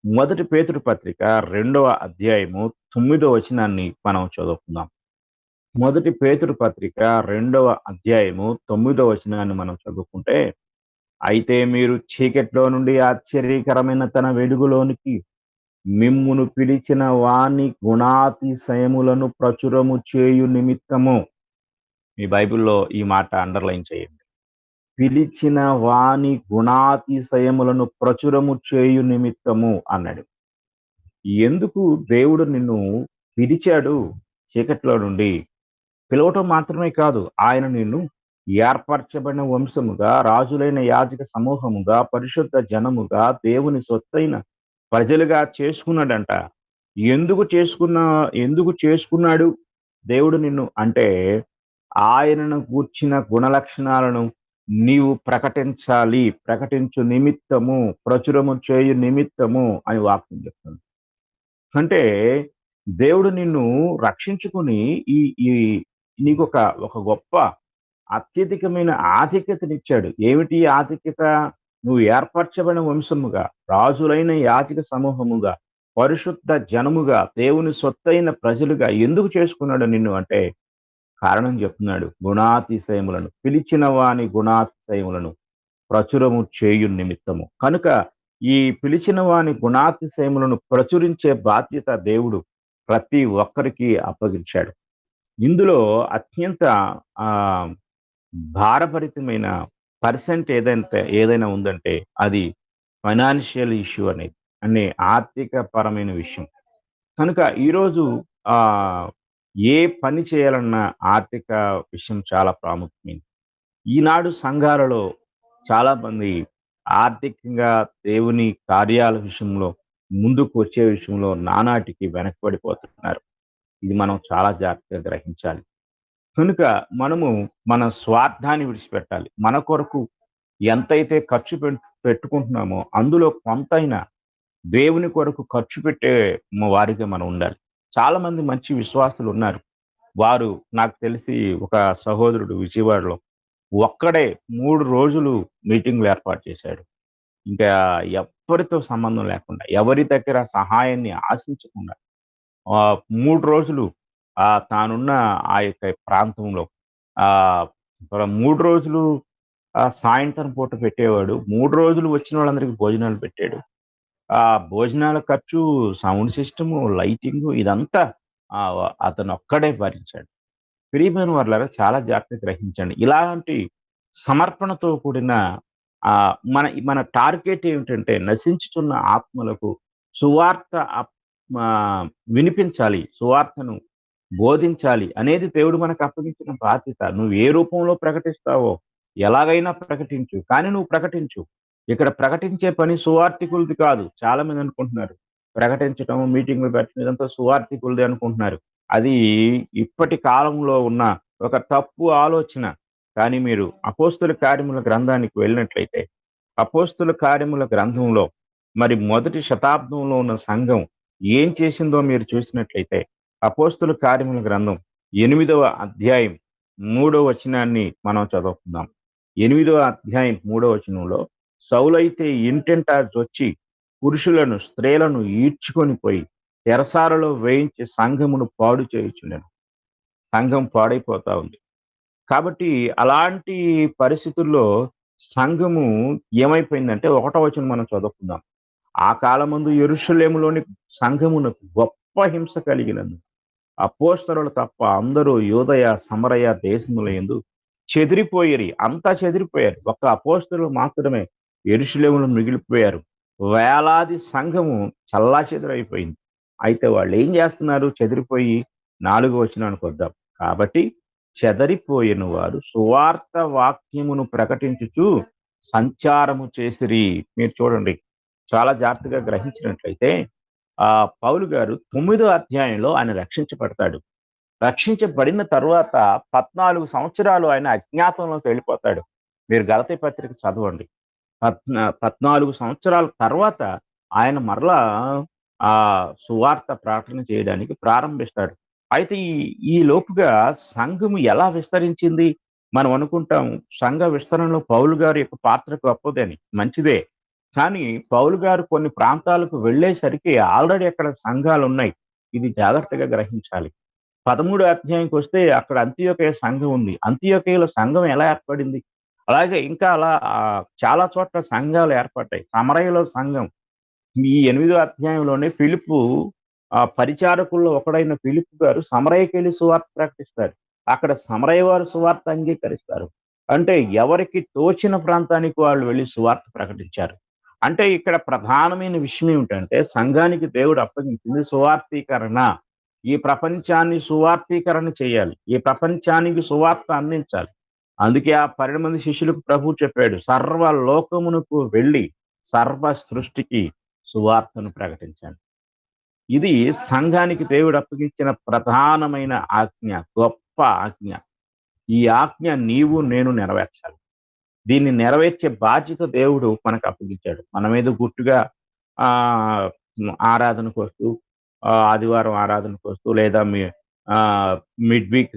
మొదటి పేతురు పత్రిక 2వ అధ్యాయము 9వ వచనాన్ని మనం చదువుకుందాం. మొదటి పేతురు పత్రిక 2వ అధ్యాయము 9వ వచనాన్ని మనం చదువుకుంటే, అయితే మీరు చీకట్లో నుండి ఆశ్చర్యకరమైన తన వెలుగులోనికి మిమ్మును పిలిచిన వాని గుణాతిశయములను ప్రచురము చేయు నిమిత్తము. మీ బైబిల్లో ఈ మాట అండర్లైన్ చేయండి. పిలిచిన వాని గుణాతిశయములను ప్రచురము చేయు నిమిత్తము అన్నాడు. ఎందుకు దేవుడు నిన్ను పిలిచాడు చీకట్లో నుండి? పిలవటం మాత్రమే కాదు, ఆయన నిన్ను ఏర్పరచబడిన వంశముగా, రాజులైన యాజక సమూహముగా, పరిశుద్ధ జనముగా, దేవుని సొత్తైన ప్రజలుగా చేసుకున్నాడంట. ఎందుకు చేసుకున్నాడు దేవుడు నిన్ను అంటే, ఆయనను గూర్చిన గుణలక్షణాలను నీవు ప్రకటించాలి, ప్రకటించు నిమిత్తము, ప్రచురము చేయు నిమిత్తము అని వాక్యం చెప్తుంది. అంటే దేవుడు నిన్ను రక్షించుకుని ఈ ఈ నీకొక గొప్ప అత్యధికమైన ఆధిక్యతనిచ్చాడు. ఏమిటి ఈ ఆధిక్యత? నువ్వు ఏర్పరచబడిన వంశముగా, రాజులైన యాజక సమూహముగా, పరిశుద్ధ జనముగా, దేవుని సొత్తైన ప్రజలుగా ఎందుకు చేసుకున్నాడు నిన్ను అంటే, కారణం చెప్తున్నాడు. గుణాతిశయములను, పిలిచిన వాని గుణాతిశయములను ప్రచురము చేయు నిమిత్తము. కనుక ఈ పిలిచిన వాని గుణాతిశయములను ప్రచురించే బాధ్యత దేవుడు ప్రతి ఒక్కరికి అప్పగించాడు. ఇందులో అత్యంత ఆహ్, భారభరితమైన ఏదైనా ఉందంటే అది ఫైనాన్షియల్ ఇష్యూ అనేది. ఆర్థిక పరమైన విషయం. కనుక ఈరోజు ఆహ్, ఏ పని చేయాలన్నా ఆర్థిక విషయం చాలా ప్రాముఖ్యమైనది. ఈనాడు సంఘాలలో చాలామంది ఆర్థికంగా దేవుని కార్యాల విషయంలో ముందుకు వచ్చే విషయంలో నానాటికి వెనకబడిపోతున్నారు. ఇది మనం చాలా జాగ్రత్తగా గ్రహించాలి. కనుక మనము మన స్వార్థాన్ని విడిచిపెట్టాలి. మన కొరకు ఎంతైతే ఖర్చు పెట్టుకుంటున్నామో అందులో కొంతైనా దేవుని కొరకు ఖర్చు పెట్టే వారిగా మనం ఉండాలి. చాలామంది మంచి విశ్వాసులున్నారు. వారు నాకు తెలిసి ఒక సహోదరుడు విజయవాడలో ఒక్కడే 3 రోజులు మీటింగ్‌లు ఏర్పాటు చేశాడు. ఇంకా ఎవ్వరితో సంబంధం లేకుండా, ఎవరి దగ్గర సహాయాన్ని ఆశించకుండా 3 రోజులు తానున్న ఆ యొక్క ప్రాంతంలో ఆహ్, 3 రోజులు సాయంత్రం పూట పెట్టేవాడు. 3 రోజులు వచ్చిన వాళ్ళందరికీ భోజనాలు పెట్టాడు. భోజనాల ఖర్చు, సౌండ్ సిస్టము, లైటింగు ఇదంతా అతనొక్కడే భరించాడు. ప్రియమైన వారులారా చాలా జాగ్రత్తగా గ్రహించండి. ఇలాంటి సమర్పణతో కూడిన మన మన టార్గెట్ ఏమిటంటే నశించుచున్న ఆత్మలకు సువార్త వినిపించాలి. సువార్తను బోధించాలి అనేది దేవుడు మనకు అప్పగించిన బాధ్యత. నువ్వు ఏ రూపంలో ప్రకటిస్తావో ఎలాగైనా ప్రకటించు. కానీ నువ్వు ప్రకటించు. ఇక్కడ ప్రకటించే పని సువార్తికులది కాదు. చాలా మంది అనుకుంటున్నారు. ప్రకటించటం, మీటింగ్‌లు పెట్టడం ఇదంతా సువార్తికులది అనుకుంటున్నారు. అది ఇప్పటి కాలంలో ఉన్న ఒక తప్పు ఆలోచన. కానీ మీరు అపోస్తుల కార్యముల గ్రంథానికి వెళ్ళినట్లయితే, అపోస్తుల కార్యముల గ్రంథంలో మరి మొదటి శతాబ్దంలో ఉన్న సంఘం ఏం చేసిందో మీరు చూసినట్లయితే, అపోస్తుల కార్యముల గ్రంథం 8వ అధ్యాయం 3వ వచనాన్ని మనం చదువుకుందాం. 8వ అధ్యాయం 3వ వచనంలో సౌలైతే ఇంటింటా జొచ్చి పురుషులను, స్త్రీలను ఈడ్చుకొని పోయి చెరసాలలో వేయించి సంఘమును పాడు చేయుచుండెను. సంఘం పాడైపోతా ఉంది. కాబట్టి అలాంటి పరిస్థితుల్లో సంఘము ఏమైపోయిందంటే, ఒకటో వచనం మనం చదువుకుందాం. ఆ కాలమందు యెరూషలేములోని సంఘమునకు గొప్ప హింస కలిగినందు అపోస్తలులు తప్ప అందరూ యూదయ, సమరయ దేశములయందు చెదిరిపోయిరి. అంతా చెదిరిపోయారు. ఒక్క అపోస్తలులు మాత్రమే యెరూషలేములో మిగిలిపోయారు. వేలాది సంఘము చెల్లాచెదురైపోయింది. అయితే వాళ్ళేం చేస్తున్నారు? చెదిరిపోయి 4వ వచనానికి వద్దాం. కాబట్టి చెదరిపోయిన వారు సువార్త వాక్యమును ప్రకటించుచు సంచారము చేసిరి. మీరు చూడండి. చాలా జాగ్రత్తగా గ్రహించినట్లయితే పౌలు గారు 9వ అధ్యాయంలో ఆయన రక్షించబడతాడు. రక్షించబడిన తరువాత 14 సంవత్సరాలు ఆయన అజ్ఞాతంలోకి వెళ్ళిపోతాడు. మీరు గలతీ పత్రిక చదవండి. 14 సంవత్సరాల తర్వాత ఆయన మరలా సువార్త ప్రకటన చేయడానికి ప్రారంభిస్తాడు. అయితే ఈ లోపుగా సంఘము ఎలా విస్తరించింది? మనం అనుకుంటాం సంఘ విస్తరణలో పౌలు గారి యొక్క పాత్ర గొప్పదని. మంచిదే. కానీ పౌలు గారు కొన్ని ప్రాంతాలకు వెళ్ళేసరికి ఆల్రెడీ అక్కడ సంఘాలున్నాయి. ఇది జాగ్రత్తగా గ్రహించాలి. 13 అధ్యాయంకొస్తే అక్కడ అంతియొకయ సంఘం ఉంది. అంతియొకయలో సంఘం ఎలా ఏర్పడింది? అలాగే ఇంకా అలా చాలా చోట్ల సంఘాలు ఏర్పడ్డాయి. సమరయలో సంఘం. ఈ 8వ అధ్యాయంలోనే ఫిలిప్పు పరిచారకుల్లో ఒకడైన ఫిలిప్పు గారు సమరయకెళ్ళి సువార్త ప్రకటిస్తారు. అక్కడ సమరయ వారు సువార్త అంగీకరిస్తారు. అంటే ఎవరికి తోచిన ప్రాంతానికి వాళ్ళు వెళ్లి సువార్త ప్రకటించారు. అంటే ఇక్కడ ప్రధానమైన విషయం ఏమిటంటే సంఘానికి దేవుడు అప్పగించింది సువార్తీకరణ. ఈ ప్రపంచాన్ని సువార్తీకరణ చేయాలి. ఈ ప్రపంచానికి సువార్త అందించాలి. అందుకే ఆ 12 మంది శిష్యులకు ప్రభువు చెప్పాడు. సర్వ లోకమునకు వెళ్ళి సర్వ సృష్టికి సువార్తను ప్రకటించండి. ఇది సంఘానికి దేవుడు అప్పగించిన ప్రధానమైన ఆజ్ఞ. గొప్ప ఆజ్ఞ. ఈ ఆజ్ఞ నీవు నేను నెరవేర్చాలి. దీన్ని నెరవేర్చే బాధ్యత దేవుడు మనకు అప్పగించాడు. మనమేదో గుట్టుగా ఆహ్, ఆరాధనకొస్తూ ఆదివారం ఆరాధనకొస్తూ లేదా మిడ్ వీక్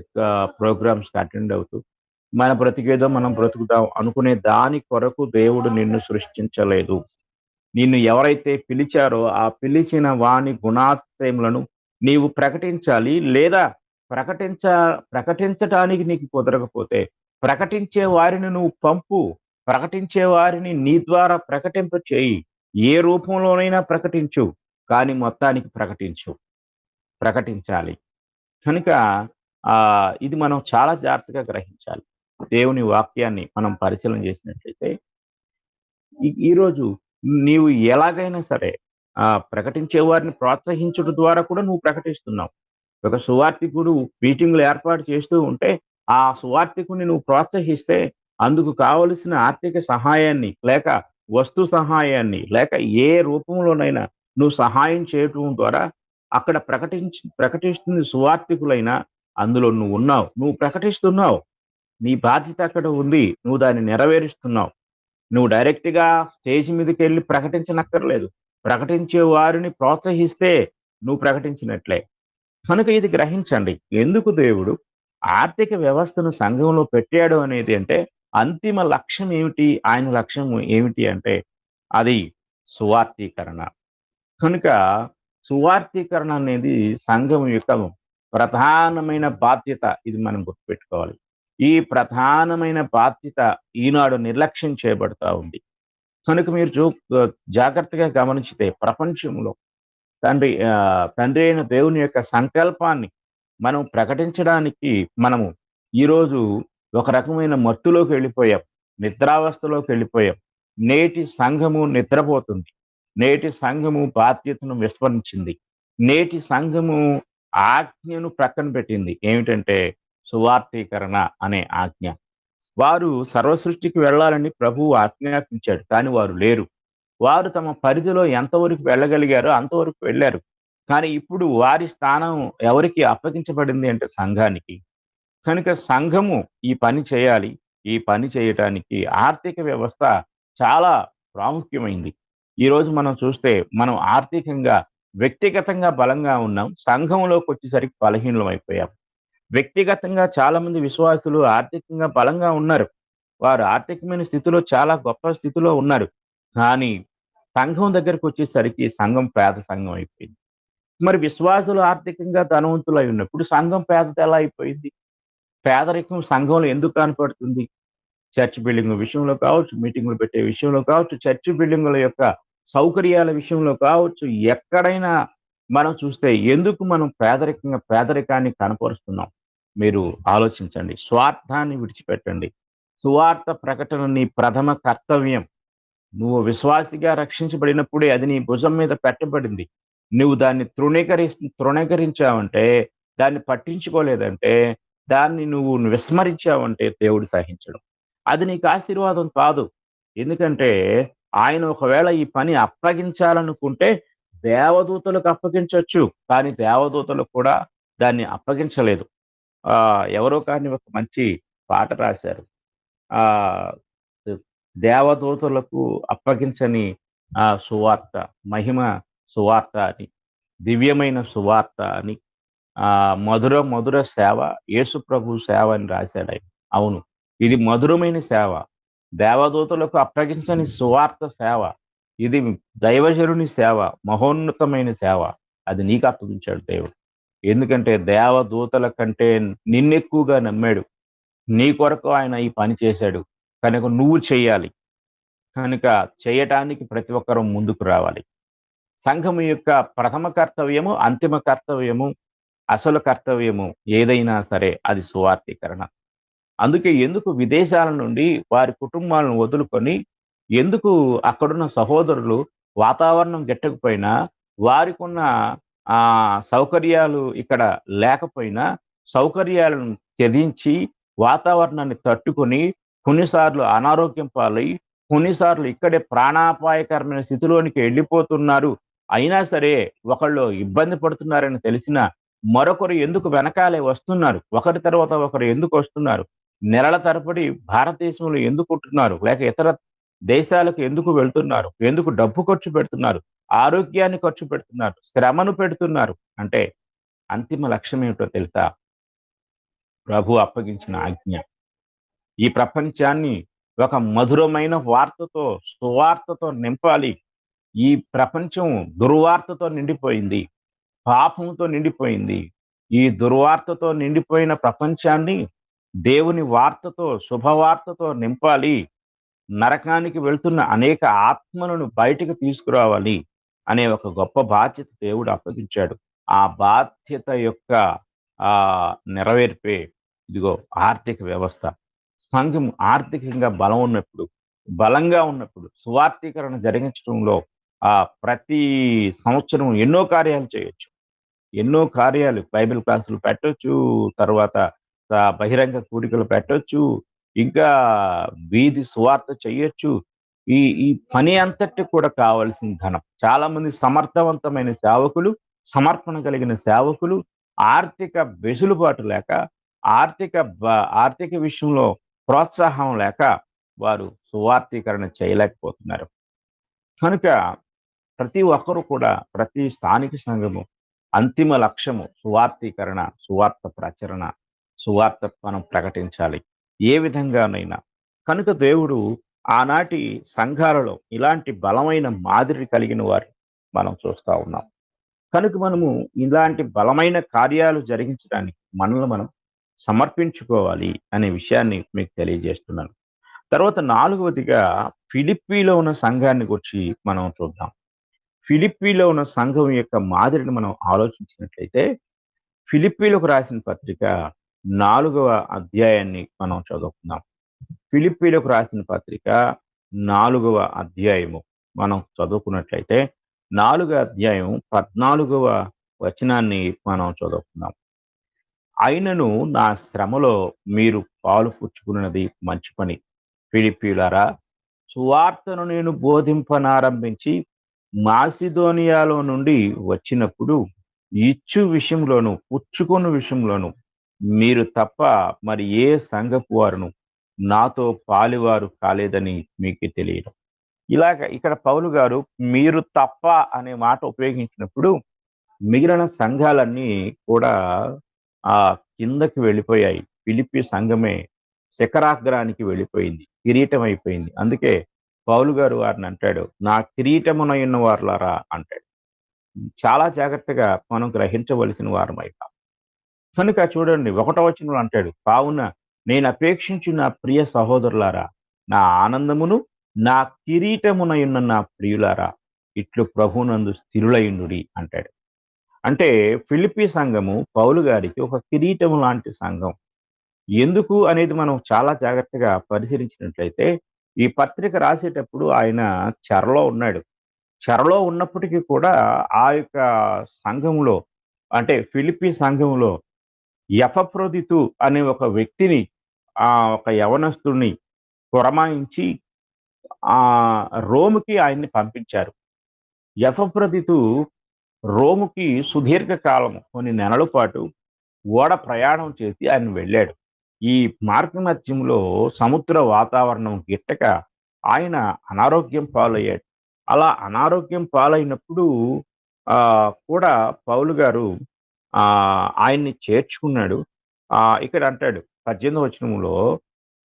ప్రోగ్రామ్స్‌కి అటెండ్ అవుతూ మన బ్రతికేదో మనం బ్రతుకుదాం అనుకునే దాని కొరకు దేవుడు నిన్ను సృష్టించలేదు. నిన్ను ఎవరైతే పిలిచారో ఆ పిలిచిన వాని గుణాతిశయములను నీవు ప్రకటించాలి. లేదా ప్రకటించ ప్రకటించటానికి నీకు కుదరకపోతే ప్రకటించే వారిని నువ్వు పంపు. ప్రకటించే వారిని నీ ద్వారా ప్రకటింప చేయి. ఏ రూపంలోనైనా ప్రకటించు. కానీ మొత్తానికి ప్రకటించాలి. కనుక ఇది మనం చాలా జాగ్రత్తగా గ్రహించాలి. దేవుని వాక్యాన్ని మనం పరిశీలన చేసినట్లయితే ఈరోజు నీవు ఎలాగైనా సరే ప్రకటించే వారిని ప్రోత్సహించుట ద్వారా కూడా నువ్వు ప్రకటిస్తున్నావు. ఒక సువార్థికుడు మీటింగులు ఏర్పాటు చేస్తూ ఉంటే, ఆ సువార్థికుడిని నువ్వు ప్రోత్సహిస్తే, అందుకు కావలసిన ఆర్థిక సహాయాన్ని, లేక వస్తు సహాయాన్ని, లేక ఏ రూపంలోనైనా నువ్వు సహాయం చేయటం ద్వారా అక్కడ ప్రకటిస్తుంది సువార్థికులైనా అందులో నువ్వున్నావు. నువ్వు ప్రకటిస్తున్నావు. నీ బాధ్యత అక్కడ ఉంది. నువ్వు దాన్ని నెరవేరుస్తున్నావు. నువ్వు డైరెక్ట్‌గా స్టేజ్ మీదకెళ్ళి ప్రకటించనక్కర్లేదు. ప్రకటించే వారిని ప్రోత్సహిస్తే నువ్వు ప్రకటించినట్లే. కనుక ఇది గ్రహించండి. ఎందుకు దేవుడు ఆర్థిక వ్యవస్థను సంఘంలో పెట్టాడు అనేది అంటే, అంతిమ లక్ష్యం ఏమిటి? ఆయన లక్ష్యం ఏమిటి అంటే, అది సువార్తీకరణ. కనుక సువార్తీకరణ అనేది సంఘం యొక్క ప్రధానమైన బాధ్యత. ఇది మనం గుర్తుపెట్టుకోవాలి. ఈ ప్రధానమైన బాధ్యత ఈనాడు నిర్లక్ష్యం చేయబడతా ఉంది. కనుక మీరు జాగ్రత్తగా గమనించితే ప్రపంచంలో తండ్రి అయిన దేవుని యొక్క సంకల్పాన్ని మనం ప్రకటించడానికి మనము ఈరోజు ఒక రకమైన మత్తులోకి వెళ్ళిపోయాం. నిద్రావస్థలోకి వెళ్ళిపోయాం. నేటి సంఘము నిద్రపోతుంది. నేటి సంఘము బాధ్యతను విస్మరించింది. నేటి సంఘము ఆజ్ఞను ప్రక్కన పెట్టింది. ఏమిటంటే సువార్తీకరణ అనే ఆజ్ఞ. వారు సర్వసృష్టికి వెళ్ళాలని ప్రభువు ఆజ్ఞాపించాడు. కానీ వారు లేరు. వారు తమ పరిధిలో ఎంతవరకు వెళ్ళగలిగారో అంతవరకు వెళ్లారు. కానీ ఇప్పుడు వారి స్థానం ఎవరికి అప్పగించబడింది అంటే సంఘానికి. కనుక సంఘము ఈ పని చేయాలి. ఈ పని చేయటానికి ఆర్థిక వ్యవస్థ చాలా ప్రాముఖ్యమైంది. ఈరోజు మనం చూస్తే మనం ఆర్థికంగా, వ్యక్తిగతంగా బలంగా ఉన్నాం. సంఘంలోకొచ్చేసరికి బలహీనమైపోయాం. వ్యక్తిగతంగా చాలా మంది విశ్వాసులు ఆర్థికంగా బలంగా ఉన్నారు. వారు ఆర్థికమైన స్థితిలో చాలా గొప్ప స్థితిలో ఉన్నారు. కానీ సంఘం దగ్గరకొచ్చేసరికి సంఘం పేద సంఘం అయిపోయింది. మరి విశ్వాసులు ఆర్థికంగా ధనవంతులై ఉన్నప్పుడు సంఘం పేదత ఎలా అయిపోయింది? పేదరికం సంఘంలో ఎందుకు కనపడుతుంది? చర్చ్ బిల్డింగ్ విషయంలో కావచ్చు, మీటింగులు పెట్టే విషయంలో కావచ్చు, చర్చ్ బిల్డింగుల యొక్క సౌకర్యాల విషయంలో కావచ్చు, ఎక్కడైనా మనం చూస్తే ఎందుకు మనం పేదరికాన్ని కనపరుస్తున్నాం? మీరు ఆలోచించండి. స్వార్థాన్ని విడిచిపెట్టండి. సువార్త ప్రకటన నీ ప్రథమ కర్తవ్యం. నువ్వు విశ్వాసిగా రక్షించబడినప్పుడే అది నీ భుజం మీద పెట్టబడింది. నువ్వు దాన్ని తృణీకరించావంటే, దాన్ని పట్టించుకోలేదంటే, దాన్ని నువ్వు విస్మరించావంటే దేవుడు సహించడు. అది నీకు ఆశీర్వాదం కాదు. ఎందుకంటే ఆయన ఒకవేళ ఈ పని అప్పగించాలనుకుంటే దేవదూతలకు అప్పగించొచ్చు. కానీ దేవదూతలు కూడా దాన్ని అప్పగించలేదు. ఎవరో కానీ ఒక మంచి పాట రాశారు. ఆహ్, దేవదూతలకు అప్పగించని సువార్త, మహిమ సువార్త అని, దివ్యమైన సువార్త అని, మధుర మధుర సేవ, యేసు ప్రభు సేవ అని రాశాడాయన. అవును. ఇది మధురమైన సేవ. దేవదూతలకు అప్పగించని సువార్త సేవ. ఇది దైవజనుని సేవ, మహోన్నతమైన సేవ. అది నీకు అప్పగించాడు దేవుడు. ఎందుకంటే దేవదూతల కంటే నిన్నెక్కువగా నమ్మాడు. నీ కొరకు ఆయన ఈ పని చేశాడు. కనుక నువ్వు చెయ్యాలి. కనుక చేయటానికి ప్రతి ఒక్కరు ముందుకు రావాలి. సంఘము యొక్క ప్రథమ కర్తవ్యము, అంతిమ కర్తవ్యము, అసలు కర్తవ్యము ఏదైనా సరే అది సువార్తీకరణ. అందుకే ఎందుకు విదేశాల నుండి వారి కుటుంబాలను వదులుకొని ఎందుకు అక్కడున్న సహోదరులు వాతావరణం గిట్టకపోయినా, వారికున్న సౌకర్యాలు ఇక్కడ లేకపోయినా, సౌకర్యాలను త్యజించి వాతావరణాన్ని తట్టుకొని కొన్నిసార్లు అనారోగ్యం పాలై, కొన్నిసార్లు ఇక్కడే ప్రాణాపాయకరమైన స్థితిలోనికి వెళ్ళిపోతున్నారు. అయినా సరే ఒకళ్ళు ఇబ్బంది పడుతున్నారని తెలిసినా మరొకరు ఎందుకు వెనకాలే వస్తున్నారు? ఒకరి తర్వాత ఒకరు ఎందుకు వస్తున్నారు? నెలల తరబడి భారతదేశంలో ఎందుకుంటున్నారు? లేక ఇతర దేశాలకు ఎందుకు వెళ్తున్నారు? ఎందుకు డబ్బు ఖర్చు పెడుతున్నారు? ఆరోగ్యాన్ని ఖర్చు పెడుతున్నారు? శ్రమను పెడుతున్నారు? అంటే అంతిమ లక్ష్యం ఏమిటో తెలుసా? ప్రభు అప్పగించిన ఆజ్ఞ. ఈ ప్రపంచాన్ని ఒక మధురమైన వార్తతో, సువార్తతో నింపాలి. ఈ ప్రపంచం దుర్వార్తతో నిండిపోయింది. పాపంతో నిండిపోయింది. ఈ దుర్వార్తతో నిండిపోయిన ప్రపంచాన్ని దేవుని వార్తతో, శుభవార్తతో నింపాలి. నరకానికి వెళ్తున్న అనేక ఆత్మలను బయటికి తీసుకురావాలి అనే ఒక గొప్ప బాధ్యత దేవుడు అప్పగించాడు. ఆ బాధ్యత యొక్క నెరవేర్పే ఇదిగో ఆర్థిక వ్యవస్థ. సంఘం ఆర్థికంగా బలంగా ఉన్నప్పుడు సువార్తీకరణ జరిగించడంలో ప్రతి సంవత్సరం ఎన్నో కార్యాలు చేయొచ్చు. ఎన్నో కార్యాలు బైబిల్ క్లాసులు పెట్టొచ్చు. తర్వాత బహిరంగ కూడికలు పెట్టొచ్చు. ఇంకా వీధి సువార్త చెయ్యొచ్చు. ఈ ఈ పని అంతటికి కూడా కావాల్సిన ధనం. చాలా మంది సమర్థవంతమైన సేవకులు, సమర్పణ కలిగిన సేవకులు ఆర్థిక వెసులుబాటు లేక, ఆర్థిక ఆర్థిక విషయంలో ప్రోత్సాహం లేక వారు సువార్తీకరణ చేయలేకపోతున్నారు. కనుక ప్రతి ఒక్కరు కూడా ప్రతి స్థానిక సంఘము అంతిమ లక్ష్యము సువార్తీకరణ, సువార్త ప్రచరణ, సువార్త మనం ప్రకటించాలి. ఏ విధంగానైనా. కనుక దేవుడు ఆనాటి సంఘాలలో ఇలాంటి బలమైన మాదిరి కలిగిన వారిని మనం చూస్తా ఉన్నాం. కనుక మనము ఇలాంటి బలమైన కార్యాలు జరిగించడానికి మనల్ని మనం సమర్పించుకోవాలి అనే విషయాన్ని మీకు తెలియజేస్తున్నాను. తర్వాత 4వదిగా ఫిలిప్పీలో ఉన్న సంఘాన్ని గురించి మనం చూద్దాం. ఫిలిప్పీలో ఉన్న సంఘం యొక్క మాదిరిని మనం ఆలోచించినట్లయితే, ఫిలిప్పీలకు రాసిన పత్రిక 4వ అధ్యాయాన్ని మనం చదువుకుందాం. ఫిలిప్పీలకు రాసిన పత్రిక 4వ అధ్యాయము మనం చదువుకున్నట్లయితే 4వ అధ్యాయం 14వ వచనాన్ని మనం చదువుకుందాం. అయినను నా శ్రమలో మీరు పాలు పుచ్చుకున్నది మంచి పని. ఫిలిప్పీయులారా, సువార్తను నేను బోధింపనారంభించి మాసిదోనియాలో నుండి వచ్చినప్పుడు ఇచ్చు విషయంలోను, పుచ్చుకొను విషయంలోను మీరు తప్ప మరి ఏ సంఘపు వారును నాతో పాలివారు కాలేదని మీకు తెలియదు. ఇలాగ ఇక్కడ పౌలు గారు మీరు తప్ప అనే మాట ఉపయోగించినప్పుడు మిగిలిన సంఘాలన్నీ కూడా కిందకి వెళ్ళిపోయాయి. ఫిలిప్పి సంఘమే శిఖరాగ్రానికి వెళ్ళిపోయింది, కిరీటం అయిపోయింది. అందుకే పౌలు గారు వారిని అంటాడు, నా కిరీటమునయున్న వారులారా అంటాడు. చాలా జాగ్రత్తగా మనం గ్రహించవలసిన వారమైనా. కనుక చూడండి 1వ వచనంలో అంటాడు, కావున నేను అపేక్షించి నా ప్రియ సహోదరులారా, నా ఆనందమును నా కిరీటమునయున్న నా ప్రియులారా, ఇట్లు ప్రభునందు స్థిరులయుండుడి అంటాడు. అంటే ఫిలిప్పి సంఘము పౌలు గారికి ఒక కిరీటము లాంటి సంఘం. ఎందుకు అనేది మనం చాలా జాగ్రత్తగా పరిశీలించినట్లయితే, ఈ పత్రిక రాసేటప్పుడు ఆయన చెరలో ఉన్నాడు. చెరలో ఉన్నప్పటికీ కూడా ఆ యొక్క సంఘంలో, అంటే ఫిలిప్పి సంఘంలో ఎపఫ్రోదితు అనే ఒక వ్యక్తిని, ఒక యవనస్తుడిని పురమాయించి రోముకి ఆయన్ని పంపించారు. ఎపఫ్రోదితు రోముకి సుదీర్ఘ కాలము కొన్ని నెలల పాటు ఓడ ప్రయాణం చేసి ఆయన వెళ్ళాడు. ఈ మార్గమధ్యంలో సముద్ర వాతావరణం గిట్టక ఆయన అనారోగ్యం పాలయ్యాడు. అలా అనారోగ్యం పాలైనప్పుడు కూడా పౌలు గారు ఆయన్ని చేర్చుకున్నాడు. ఇక్కడ అంటాడు 18వ వచనంలో,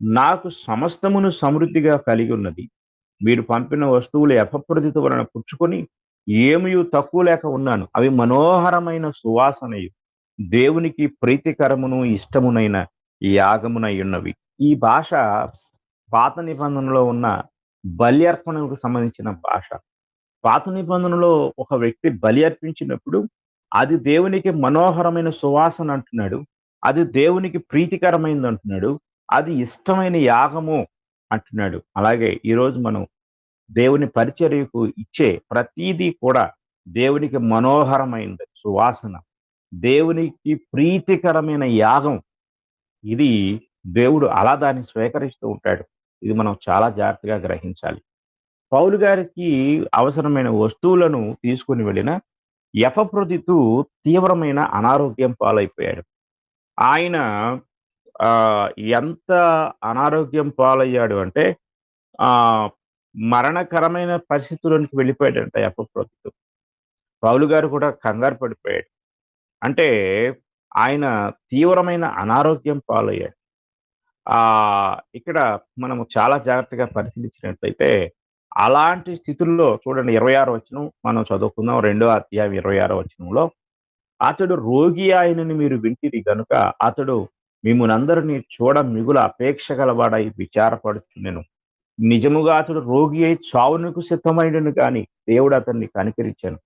నాకు సమస్తమును సమృద్ధిగా కలిగి ఉన్నది. మీరు పంపిన వస్తువులు ఎపఫ్రోదితు వలన పుచ్చుకొని ఏమీ తక్కువ లేక ఉన్నాను. అవి మనోహరమైన సువాసనయు దేవునికి ప్రీతికరమును ఇష్టమునైన యాగమునై ఉన్నవి. ఈ భాష పాత నిబంధనలో ఉన్న బలి అర్పణకు సంబంధించిన భాష. పాత నిబంధనలో ఒక వ్యక్తి బలి అర్పించినప్పుడు అది దేవునికి మనోహరమైన సువాసన అంటున్నాడు, అది దేవునికి ప్రీతికరమైనది అంటున్నాడు, అది ఇష్టమైన యాగము అంటున్నాడు. అలాగే ఈరోజు మనం దేవుని పరిచర్యకు ఇచ్చే ప్రతీదీ కూడా దేవునికి మనోహరమైనది సువాసన, దేవునికి ప్రీతికరమైన యాగం. ఇది దేవుడు అలా దాన్ని స్వీకరిస్తూ ఉంటాడు. ఇది మనం చాలా జాగ్రత్తగా గ్రహించాలి. పౌలు గారికి అవసరమైన వస్తువులను తీసుకుని వెళ్ళిన ఎపఫ్రోదితు తీవ్రమైన అనారోగ్యం పాలైపోయాడు. ఆయన ఎంత అనారోగ్యం పాలయ్యాడు అంటే మరణకరమైన పరిస్థితుల్లోనికి వెళ్ళిపోయాడంట ఎపఫ్రోదితు. పౌలు గారు కూడా కంగారు పడిపోయాడు. అంటే ఆయన తీవ్రమైన అనారోగ్యం పాలయ్యాడు. ఇక్కడ మనము చాలా జాగ్రత్తగా పరిశీలించినట్లయితే, అలాంటి స్థితుల్లో చూడండి 26 వచనం మనం చదువుకుందాం. రెండో అధ్యాయం 26 వచనంలో, అతడు రోగి ఆయనని మీరు వింటిరి గనుక, అతడు మిమ్మునందరిని చూడ మిగుల అపేక్ష గలవాడై విచారపడుచుండెను. నిజముగా అతడు రోగి అయి చావునకు సిద్ధమైనను గాని, దేవుడు అతన్ని కనికరించెను.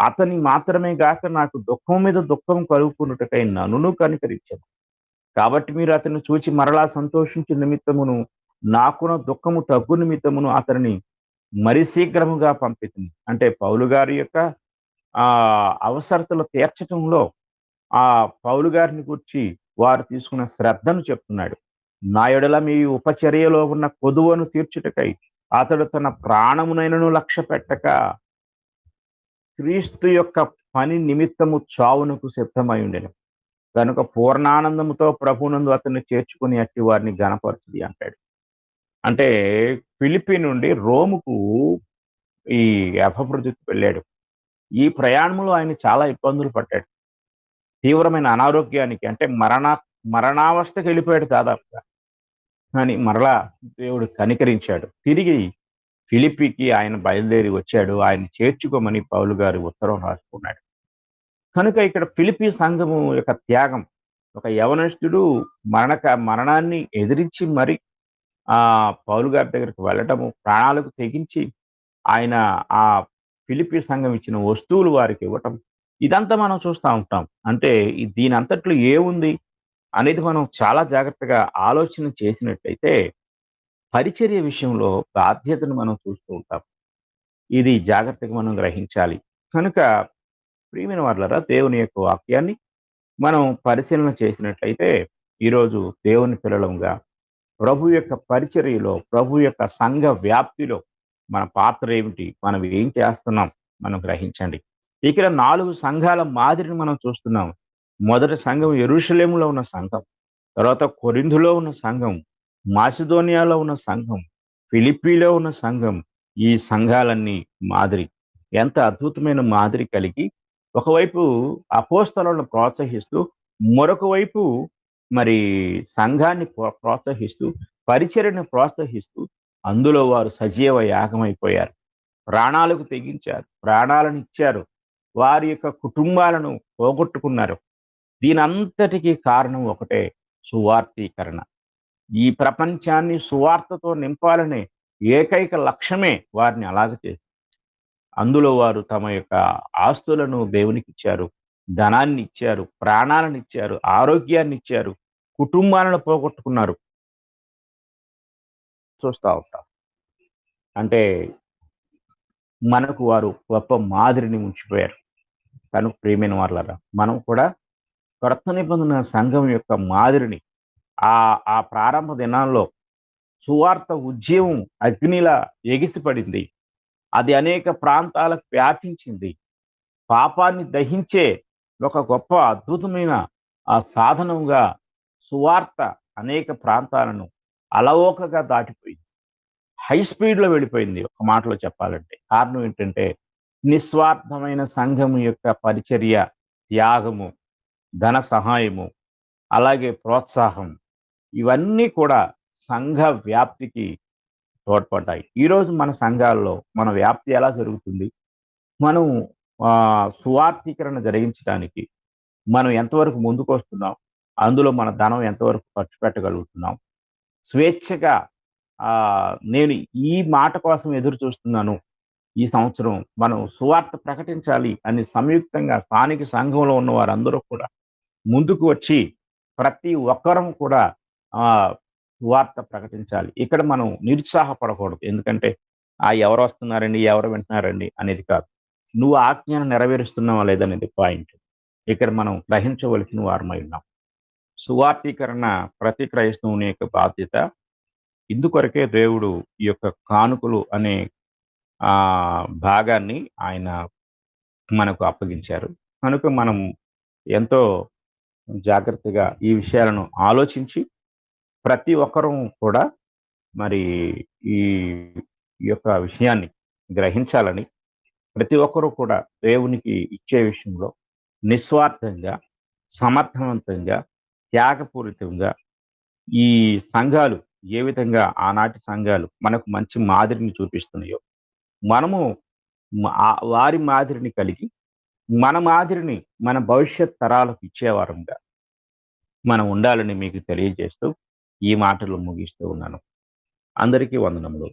అతని మాత్రమే గాక నాకు దుఃఖం మీద దుఃఖం కలుగుకొనుటకై నన్నును కనికరించెను. కాబట్టి మీరు అతన్ని చూచి మరలా సంతోషించు నిమిత్తమును, నాకున దుఃఖము తగ్గు నిమిత్తమును అతనిని మరి శీఘ్రముగా పంపితిని. అంటే పౌలు గారి యొక్క అవసరతలు తీర్చటంలో పౌలు గారిని గూర్చి వారు తీసుకున్న శ్రద్ధను చెప్తున్నాడు. నా యెడల మీ ఉపచర్యలో ఉన్న కొదువను తీర్చుటకై అతడు తన ప్రాణమునైనను లక్ష్యపెట్టక క్రీస్తు యొక్క పని నిమిత్తము చావునకు సిద్ధమైయుండెను. గనుక పూర్ణానందముతో ప్రభువునందు అతన్ని చేర్చుకుని అట్టి వారిని ఘనపరచుడి అంటాడు. అంటే ఫిలిప్పి నుండి రోముకు ఈ అపమృతికి వెళ్ళాడు. ఈ ప్రయాణంలో ఆయన చాలా ఇబ్బందులు పడ్డాడు. తీవ్రమైన అనారోగ్యానికి అంటే మరణావస్థకి వెళ్ళిపోయాడు దాదాపుగా. కానీ మరలా దేవుడు కనికరించాడు. తిరిగి ఫిలిప్పీకి ఆయన బయలుదేరి వచ్చాడు. ఆయన్ని చేర్చుకోమని పౌలు గారు ఉత్తరం రాసుకున్నాడు. కనుక ఇక్కడ ఫిలిప్పీ సంఘము యొక్క త్యాగం, ఒక యవనస్తుడు మరణాన్ని ఎదిరించి మరి పౌలు గారి దగ్గరికి వెళ్ళటము, ప్రాణాలకు తెగించి ఆయన ఆ ఫిలిప్పీ సంఘం ఇచ్చిన వస్తువులు వారికి ఇవ్వటం, ఇదంతా మనం చూస్తా ఉంటాం. అంటే దీని అంతట్లో ఏముంది అనేది మనం చాలా జాగ్రత్తగా ఆలోచన చేసినట్లయితే, పరిచర్య విషయంలో బాధ్యతను మనం చూస్తూ ఉంటాం. ఇది జాగ్రత్తగా మనం గ్రహించాలి. కనుక ప్రియమైన వారలారా, దేవుని యొక్క వాక్యాన్ని మనం పరిశీలన చేసినట్లయితే, ఈరోజు దేవుని పిల్లలంగా ప్రభు యొక్క పరిచర్యలో, ప్రభు యొక్క సంఘ వ్యాప్తిలో మన పాత్ర ఏమిటి? మనం ఏం చేస్తున్నాం? మనం గ్రహించండి. ఇక్కడ 4 సంఘాల మాదిరిని మనం చూస్తున్నాం. మొదటి సంఘం యెరూషలేములో ఉన్న సంఘం, తర్వాత కొరింథులో ఉన్న సంఘం, మాసిదోనియాలో ఉన్న సంఘం, ఫిలిప్పీలో ఉన్న సంఘం. ఈ సంఘాలన్నీ మాదిరి. ఎంత అద్భుతమైన మాదిరి కలిగి, ఒకవైపు అపోస్తలులను ప్రోత్సహిస్తూ, మరొక వైపు మరి సంఘాన్ని ప్రోత్సహిస్తూ, పరిచర్యను ప్రోత్సహిస్తూ, అందులో వారు సజీవ యాగమైపోయారు. ప్రాణాలకు తెగించారు. ప్రాణాలనిచ్చారు. వారి యొక్క కుటుంబాలను పోగొట్టుకున్నారు. దీనంతటికీ కారణం ఒకటే, సువార్తీకరణ. ఈ ప్రపంచాన్ని సువార్తతో నింపాలనే ఏకైక లక్ష్యమే వారిని అలాగ చేసింది. అందులో వారు తమ యొక్క ఆస్తులను దేవునికిచ్చారు. ధనాన్ని ఇచ్చారు. ప్రాణాలను ఇచ్చారు. ఆరోగ్యాన్ని ఇచ్చారు. కుటుంబాలను పోగొట్టుకున్నారు. చూస్తా ఉంటాం. అంటే మనకు వారు గొప్ప మాదిరిని ఉంచిపోయారు. కనుక ప్రియమైన వారలారా, మనం కూడా క్రొత్త నిబంధన సంఘం యొక్క మాదిరిని ఆ ప్రారంభ దినాల్లో సువార్త ఉద్యమం అగ్నిలా ఎగిసిపడింది. అది అనేక ప్రాంతాలకు వ్యాపించింది. పాపాన్ని దహించే ఒక గొప్ప అద్భుతమైన సాధనంగా సువార్త అనేక ప్రాంతాలను అలవోకగా దాటిపోయింది. హై స్పీడ్‌లో వెళ్ళిపోయింది ఒక మాటలో చెప్పాలంటే. కారణం ఏంటంటే, నిస్వార్థమైన సంఘము యొక్క పరిచర్య, త్యాగము, ధన సహాయము, అలాగే ప్రోత్సాహం, ఇవన్నీ కూడా సంఘ వ్యాప్తికి తోడ్పడ్డాయి. ఈరోజు మన సంఘాల్లో మన వ్యాప్తి ఎలా జరుగుతుంది? మనం సువార్తీకరణ జరిగించడానికి మనం ఎంతవరకు ముందుకొస్తున్నాం? అందులో మన ధనం ఎంతవరకు ఖర్చు పెట్టగలుగుతున్నాం? స్వేచ్ఛగా నేను ఈ మాట కోసం ఎదురు చూస్తున్నాను. ఈ సంవత్సరం మనం సువార్త ప్రకటించాలి అని సంయుక్తంగా స్థానిక సంఘంలో ఉన్న వారందరూ కూడా ముందుకు వచ్చి ప్రతి ఒక్కరం కూడా సువార్త ప్రకటించాలి. ఇక్కడ మనం నిరుత్సాహపడకూడదు. ఎందుకంటే ఎవరు వస్తున్నారండి, ఎవరు వింటున్నారండి అనేది కాదు. నువ్వు ఆజ్ఞను నెరవేరుస్తున్నావా లేదనేది పాయింట్. ఇక్కడ మనం గ్రహించవలసిన వారమై ఉన్నాం. సువార్తీకరణ ప్రతి క్రైస్తవుని యొక్క బాధ్యత. ఇందుకొరకే దేవుడు ఈ యొక్క కానుకలు అనే భాగాన్ని ఆయన మనకు అప్పగించారు. కనుక మనం ఎంతో జాగ్రత్తగా ఈ విషయాలను ఆలోచించి ప్రతి ఒక్కరూ కూడా మరి ఈ యొక్క విషయాన్ని గ్రహించాలని, ప్రతి ఒక్కరూ కూడా దేవునికి ఇచ్చే విషయంలో నిస్వార్థంగా, సమర్థవంతంగా, త్యాగపూరితంగా ఈ సంఘాలు ఏ విధంగా ఆనాటి సంఘాలు మనకు మంచి మాదిరిని చూపిస్తున్నాయో, మనము వారి మాదిరిని కలిగి, మన మాదిరిని మన భవిష్యత్ తరాలకు ఇచ్చేవారంగా మనం ఉండాలని మీకు తెలియజేస్తూ, ఈ మాటలు ముగిస్తూ ఉన్నాను. అందరికీ వందనములు.